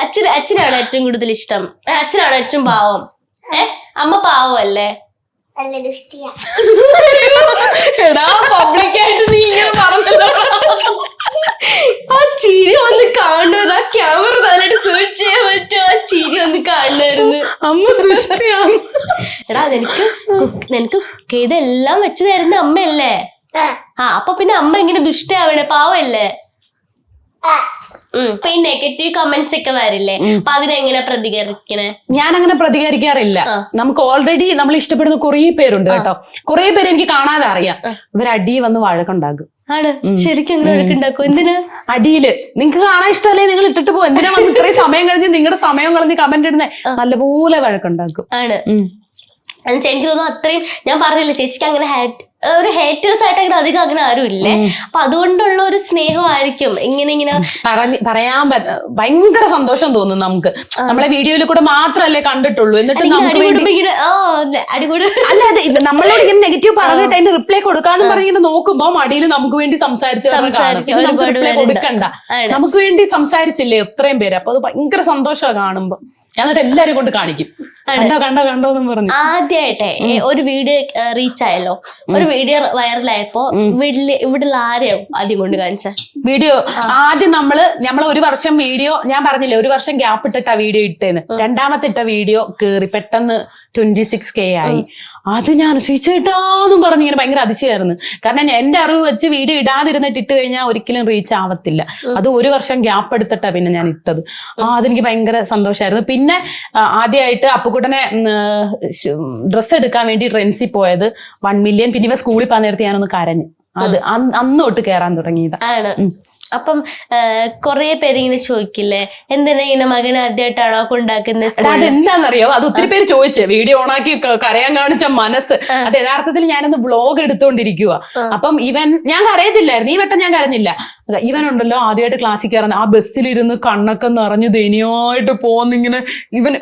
അച്ഛനാണ് ഏറ്റവും കൂടുതൽ ഇഷ്ടം. അച്ഛനാണ് ഏറ്റവും പാവം. അമ്മ പാവല്ലേ? പബ്ലിക്കായിട്ട് നീ ഇങ്ങനെ പറഞ്ഞല്ലോ. ആ ചിരി ഒന്ന് കാണുന്നത്, ആ ക്യാമറ നന്നായിട്ട് സൂട്ട് ചെയ്യാൻ പറ്റും. ആ ചിരി ഒന്ന് കാണുമായിരുന്നു. അമ്മ ദുഷ്ടയാണ്. എടാ, നിനക്ക് ഇതെല്ലാം വെച്ച് തരുന്ന അമ്മയല്ലേ? അപ്പൊ പിന്നെ അമ്മ എങ്ങനെ ദുഷ്ടയാവണേ? പാവല്ലേ? ഇപ്പൊ ഈ നെഗറ്റീവ് കമന്റ്സ് ഒക്കെ വരില്ലേ, അപ്പൊ അതിനെങ്ങനെ പ്രതികരിക്കണേ? ഞാൻ അങ്ങനെ പ്രതികരിക്കാറില്ല. നമുക്ക് ഓൾറെഡി നമ്മൾ ഇഷ്ടപ്പെടുന്ന കുറേ പേരുണ്ട് കേട്ടോ. കുറേ പേര് എനിക്ക് കാണാതെ അറിയാം. ഇവർ അടി വന്ന് വഴക്കുണ്ടാകും. ആണ് ശരിക്കും എങ്ങനെ വഴക്കുണ്ടാക്കും? എന്തിനാ? അടിയില് നിങ്ങൾക്ക് കാണാൻ ഇഷ്ടമല്ലേ നിങ്ങൾ ഇട്ടിട്ട് പോകും. എന്തിനാ വന്ന് ഇത്രയും സമയം കഴിഞ്ഞ് നിങ്ങളുടെ സമയം കളഞ്ഞ് കമന്റ് ഇടുന്നേ? നല്ലപോലെ വഴക്കുണ്ടാക്കും. ആണ്. എനിക്ക് തോന്നുന്നു അത്രയും ഞാൻ പറഞ്ഞില്ല ചേച്ചിക്ക് അങ്ങനെ ഒരു ഹേറ്റേഴ്സ് ആയിട്ട് അങ്ങനെ അധികം അങ്ങനെ ആരും ഇല്ലേ. അപ്പൊ അതുകൊണ്ടുള്ള ഒരു സ്നേഹമായിരിക്കും ഇങ്ങനെ പറയാൻ ഭയങ്കര സന്തോഷം തോന്നും നമുക്ക്. നമ്മളെ വീഡിയോയിൽ കൂടെ മാത്രല്ലേ കണ്ടിട്ടുള്ളൂ. എന്നിട്ട് അല്ല, അത് നമ്മളോട് ഇങ്ങനെ നെഗറ്റീവ് പറഞ്ഞിട്ട് അതിന്റെ റിപ്ലൈ കൊടുക്കാന്ന് പറഞ്ഞിങ്ങനെ നോക്കുമ്പോ മടിയിൽ നമുക്ക് വേണ്ടി റിപ്ലൈ കൊടുക്കണ്ട, നമുക്ക് വേണ്ടി സംസാരിച്ചില്ലേ എത്രയും പേര്. അപ്പൊ അത് ഭയങ്കര സന്തോഷമാണ് കാണുമ്പോ. ഞാൻ എന്നിട്ട് എല്ലാരും കൊണ്ട് കാണിക്കും, കണ്ടോന്നും പറഞ്ഞു. ആദ്യമായിട്ടെ ഒരു വീഡിയോ റീച്ച് ആയല്ലോ, ഒരു വീഡിയോ വൈറലായപ്പോ ഇവിടെ ആരെയോ ആദ്യം കൊണ്ട് കാണിച്ച വീഡിയോ? ആദ്യം നമ്മള് ഒരു വർഷം വീഡിയോ, ഞാൻ പറഞ്ഞില്ലേ ഒരു വർഷം ഗ്യാപ്പ് ഇട്ടിട്ടാ വീഡിയോ ഇട്ടേന്ന്. രണ്ടാമത്തെ ഇട്ട വീഡിയോ കേറി പെട്ടെന്ന് 26K ആയി. അത് ഞാൻ ചേട്ടാന്നും പറഞ്ഞ് ഇങ്ങനെ ഭയങ്കര അതിശയമായിരുന്നു. കാരണം എന്റെ അറിവ് വെച്ച് വീഡിയോ ഇടാതിരുന്നിട്ട് ഇട്ട് കഴിഞ്ഞാൽ ഒരിക്കലും റീച്ച് ആവത്തില്ല. അത് ഒരു വർഷം ഗ്യാപ്പ് എടുത്തിട്ടാ പിന്നെ ഞാൻ ഇട്ടത്. അതെനിക്ക് ഭയങ്കര സന്തോഷമായിരുന്നു. പിന്നെ ആദ്യമായിട്ട് അപ്പുക്കുട്ടനെ ഡ്രസ്സ് എടുക്കാൻ വേണ്ടി ട്രെൻസിൽ പോയത് 1 മില്യൺ. പിന്നെ ഇവ സ്കൂളിൽ പോകാൻ നേരത്തെ ഞാനൊന്ന് കരഞ്ഞു. അത് അന്ന് തൊട്ട് കയറാൻ തുടങ്ങിയതാ. അപ്പം കൊറേ പേര് ഇങ്ങനെ ചോദിക്കില്ലേ, എന്തിനാ ഇങ്ങനെ മകൻ ആദ്യമായിട്ടാണോ കൊണ്ടാക്കുന്നത്? അതെന്താണെന്നറിയോ, അത് ഒത്തിരി പേര് ചോദിച്ചേ. വീഡിയോ ഓണാക്കി കരയാൻ കാണിച്ച മനസ്സ്. അത് യഥാർത്ഥത്തിൽ ഞാനൊന്ന് വ്ളോഗ് എടുത്തോണ്ടിരിക്കുക. അപ്പം ഞാൻ കരയത്തില്ലായിരുന്നു. ഈ വട്ടം ഞാൻ കരഞ്ഞില്ല. ഇവനുണ്ടല്ലോ ആദ്യമായിട്ട് ക്ലാസ്സിൽ കയറാൻ ആ ബസ്സിലിരുന്ന് കണ്ണൊക്കെ നിറഞ്ഞു ദയനീയമായിട്ട് പോന്നിങ്ങനെ ഇവൻ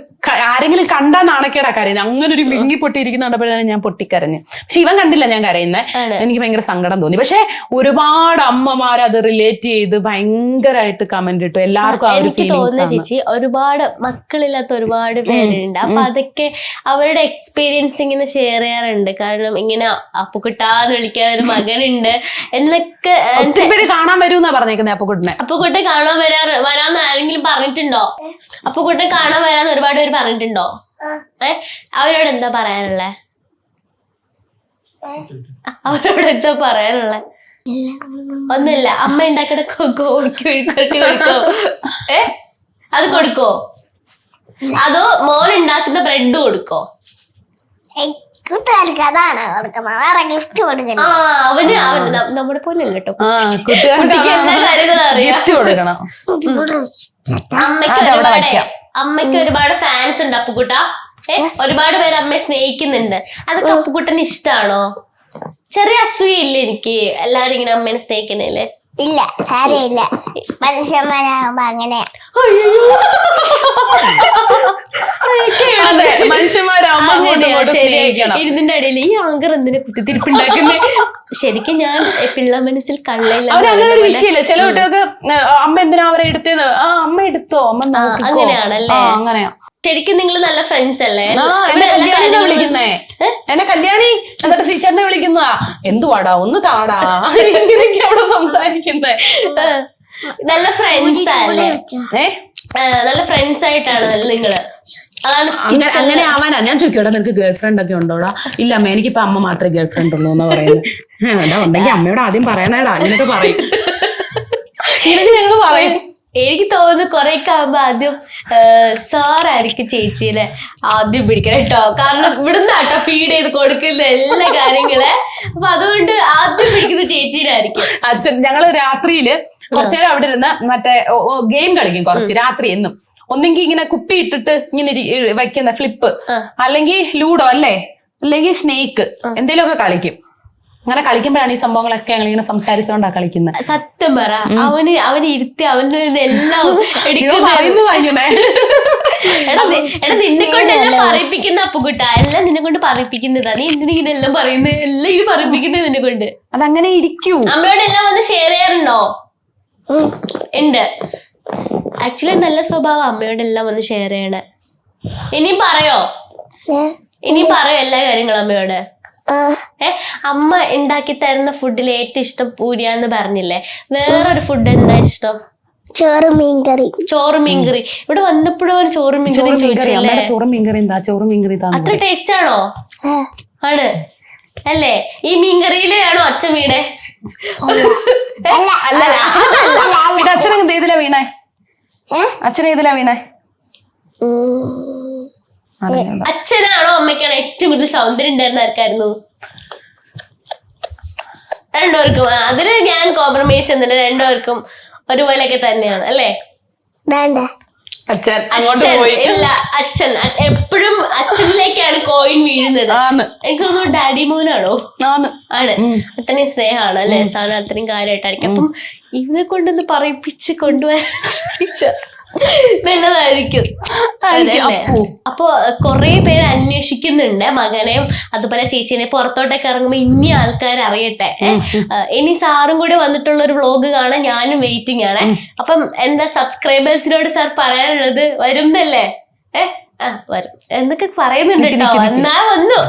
ആരെങ്കിലും കണ്ടാ നാണക്കേടാ കരയുന്നത്. അങ്ങനെ ഒരു വിങ്ങി പൊട്ടിയിരിക്കുന്ന കണ്ടപ്പോഴാണ് ഞാൻ പൊട്ടിക്കരഞ്ഞു. പക്ഷെ ഇവൻ കണ്ടില്ല ഞാൻ കരയുന്നത്. എനിക്ക് ഭയങ്കര സങ്കടം തോന്നി. പക്ഷെ ഒരുപാട് അമ്മമാർ അത് റിലേറ്റ് ചെയ്ത് ഭയങ്കരമായിട്ട് കമന്റ് ഇട്ടു. എല്ലാവർക്കും എനിക്ക് തോന്നുന്ന ചേച്ചി ഒരുപാട് മക്കളില്ലാത്ത ഒരുപാട് പേരുണ്ട്. അപ്പൊ അതൊക്കെ അവരുടെ എക്സ്പീരിയൻസ് ഇങ്ങനെ ഷെയർ ചെയ്യാറുണ്ട്. കാരണം ഇങ്ങനെ അപ്പുക്കുട്ടാന്ന് വിളിക്കാൻ ഒരു മകനുണ്ട് എന്നൊക്കെ കാണാൻ വരുമെന്നാ പറഞ്ഞേക്കുന്നത്. അപ്പുക്കുട്ടൻ കാണാൻ വരാന്ന് ആരെങ്കിലും പറഞ്ഞിട്ടുണ്ടോ? അപ്പുക്കുട്ടൻ കാണാൻ വരാന്ന് ഒരുപാട് പേര് പറഞ്ഞിട്ടുണ്ടോ? അവരോട് എന്താ പറയാനുള്ളേ? ഒന്നുമില്ല. അമ്മ ഉണ്ടാക്കണ കൊടുക്കോ? അത് കൊടുക്കോ? അതോ മോൻ ഉണ്ടാക്കുന്ന ബ്രെഡ് കൊടുക്കോ? അവന് നമ്മുടെ പോലെ അല്ല കേട്ടോ, എല്ലാ കാര്യങ്ങളും അറിയാം. അമ്മയ്ക്ക് ഒരുപാട് ഫാൻസ് ഉണ്ട് അപ്പുക്കുട്ട. ഒരുപാട് പേര് അമ്മയെ സ്നേഹിക്കുന്നുണ്ട്. അതൊക്കെ അപ്പുക്കുട്ടന് ഇഷ്ടാണോ? ചെറിയ അസൂയില്ല എനിക്ക് എല്ലാരും ഇങ്ങനെ അമ്മേനെ സ്നേഹിക്കണല്ലേ? ഇല്ല, കാര്യമില്ല. മനുഷ്യന്മാരാകുമ്പോ അങ്ങനെ ഇതിന്റെ ഇടയിൽ ഈ ആങ്കർ എന്തിനെ കുത്തിത്തിരിപ്പുണ്ടാക്കുന്നേ? ശരിക്കും ഞാൻ പിള്ള മനസ്സിൽ കള്ളയില്ല. അങ്ങനെ ഒരു വിഷയമില്ല. ചില കുട്ടികൾക്ക് അമ്മ എന്തിനാ അവരെ എടുത്തത്, ആ അമ്മ എടുത്തോ, അമ്മ അങ്ങനെയാണല്ലേ? അങ്ങനെയാ. ശരിക്കും നിങ്ങൾ നല്ല ഫ്രണ്ട്സ് അല്ലേ? വിളിക്കുന്നേ എന്നെ കല്യാണി എന്നിട്ട് ടീച്ചറിനെ വിളിക്കുന്നതാ. എന്തുവാടാ ഒന്ന് താടാ അവിടെ സംസാരിക്കുന്നേ. നല്ല ഫ്രണ്ട്സ് അല്ലേ? നല്ല ഫ്രണ്ട്സ് ആയിട്ടാണ് നിങ്ങള്? അതാണ് അങ്ങനെ ആവാനാ ഞാൻ ചോദിക്കോടാ നിനക്ക് ഗേൾ ഫ്രണ്ട് ഒക്കെ ഉണ്ടോടാ? ഇല്ല അമ്മ എനിക്കിപ്പോ അമ്മ മാത്രമേ ഗേൾ ഫ്രണ്ട് ഉള്ളൂ എന്ന് പറയുന്നത്. അതാ ഉണ്ടെങ്കിൽ അമ്മയോട് ആദ്യം പറയണേടാ അങ്ങനെയൊക്കെ പറയും. ഇങ്ങനെ ഞങ്ങള് പറയും. എനിക്ക് തോന്നുന്നു കൊറേ ആകുമ്പോ ആദ്യം സാറായിരിക്കും ചേച്ചീനെ ആദ്യം പിടിക്കണം കേട്ടോ. കാരണം ഇവിടുന്ന് കേട്ടോ ഫീഡ് ചെയ്ത് കൊടുക്കുന്ന എല്ലാ കാര്യങ്ങളെ. അപ്പൊ അതുകൊണ്ട് ആദ്യം പിടിക്കുന്നത് ചേച്ചീനായിരിക്കും. അച്ഛൻ ഞങ്ങള് രാത്രിയില് കുറച്ചേരം അവിടെ ഇരുന്ന് മറ്റേ ഗെയിം കളിക്കും കുറച്ച് രാത്രി എന്നും. ഒന്നെങ്കിൽ ഇങ്ങനെ കുപ്പി ഇട്ടിട്ട് ഇങ്ങനെ വയ്ക്കുന്ന ഫ്ലിപ്പ്, അല്ലെങ്കിൽ ലൂഡോ അല്ലേ, അല്ലെങ്കിൽ സ്നേക്ക്, എന്തെങ്കിലുമൊക്കെ കളിക്കും. അങ്ങനെ കളിക്കുമ്പോഴാണ് ഈ സംഭവങ്ങളൊക്കെ ഞങ്ങൾ ഇങ്ങനെ സംസാരിച്ചോണ്ടാ കളിക്കുന്നത്. സത്യം പറ, അവന് ഇരുത്തി അവനിൽ നിന്ന് എല്ലാം നിന്നെ കൊണ്ടെല്ലാം പറയിപ്പിക്കുന്ന അപ്പുകുട്ട, എല്ലാം നിന്നെ കൊണ്ട് പറയിപ്പിക്കുന്നതാ. നീ എന്തിനിങ്ങനെ എല്ലാം പറയുന്നത്? എല്ലാം ഇത് പറയിപ്പിക്കുന്നത് നിന്നെ കൊണ്ട്. അതങ്ങനെ ഇരിക്കൂ. അമ്മയോട് എല്ലാം വന്ന് ഷെയർ ചെയ്യാറുണ്ടോ? ഉണ്ട്. ആക്ച്വലി നല്ല സ്വഭാവം അമ്മയോടെല്ലാം വന്ന് ഷെയർ ചെയ്യണേ. ഇനിയും പറയോ എല്ലാ കാര്യങ്ങളും അമ്മയോട്? അമ്മ ഉണ്ടാക്കി തരുന്ന ഫുഡിൽ ഏറ്റവും ഇഷ്ടം പൂരിയാന്ന് പറഞ്ഞില്ലേ? വേറൊരു ഫുഡ് എന്താ ഇഷ്ടം? ചോറും മീൻകറി. ഇവിടെ വന്നപ്പോഴും ചോറും മീൻകറി ചോദിച്ചല്ലേ? അത്ര ടേസ്റ്റ് ആണോ? ആണ് അല്ലേ? ഈ മീൻകറിയിലാണോ അച്ഛൻ വീണേ? അച്ഛനെ ഇതിലാ വീണേ? അച്ഛനാണോ അമ്മയ്ക്കാണോ ഏറ്റവും കൂടുതൽ സൗന്ദര്യം ഉണ്ടായിരുന്ന ആർക്കായിരുന്നു? രണ്ടുപേർക്കും. അതിന് ഞാൻ കോംപ്രമൈസ് ചെയ്യുന്നില്ല. രണ്ടുപേർക്കും ഒരുപോലെയൊക്കെ തന്നെയാണ് അല്ലേ? ഇല്ല, അച്ഛൻ എപ്പോഴും അച്ഛനിലേക്കാണ് കോയിൻ വീഴുന്നത്. എനിക്ക് തോന്നുന്നു ഡാഡി മോനാണോ? ആണ്. അത്രയും സ്നേഹമാണ് അല്ലെ? സാധനം അത്രയും കാര്യമായിട്ടായിരിക്കും. അപ്പം ഇതിനെ കൊണ്ടൊന്ന് പറയിപ്പിച്ച് കൊണ്ടുവരാൻ നല്ലതായിരിക്കും. അപ്പൊ കൊറേ പേര് അന്വേഷിക്കുന്നുണ്ട് മകനെയും അതുപോലെ ചേച്ചീനെ. പുറത്തോട്ടൊക്കെ ഇറങ്ങുമ്പോ ഇനി ആൾക്കാർ അറിയട്ടെ. ഇനി സാറും കൂടി വന്നിട്ടുള്ള ഒരു വ്ളോഗ് കാണാൻ ഞാനും വെയിറ്റിംഗ് ആണ്. അപ്പം എന്താ സബ്സ്ക്രൈബേഴ്സിനോട് സാർ പറയാനുള്ളത്? വരുന്നല്ലേ? വരും എന്നൊക്കെ പറയുന്നുണ്ട് കേട്ടോ. എന്നാ വന്നു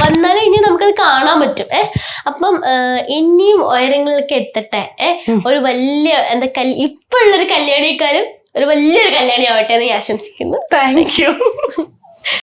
വന്നാലും ഇനി നമുക്കത് കാണാൻ പറ്റും. അപ്പം ഇനിയും ഉയരങ്ങളിലേക്ക് എത്തട്ടെ. ഒരു വലിയ ഇപ്പൊ ഉള്ളൊരു കല്യാണിക്കാരും ഒരു വലിയൊരു കല്യാണി ആവട്ടെ എന്ന് ഞാൻ ആശംസിക്കുന്നു. Thank you.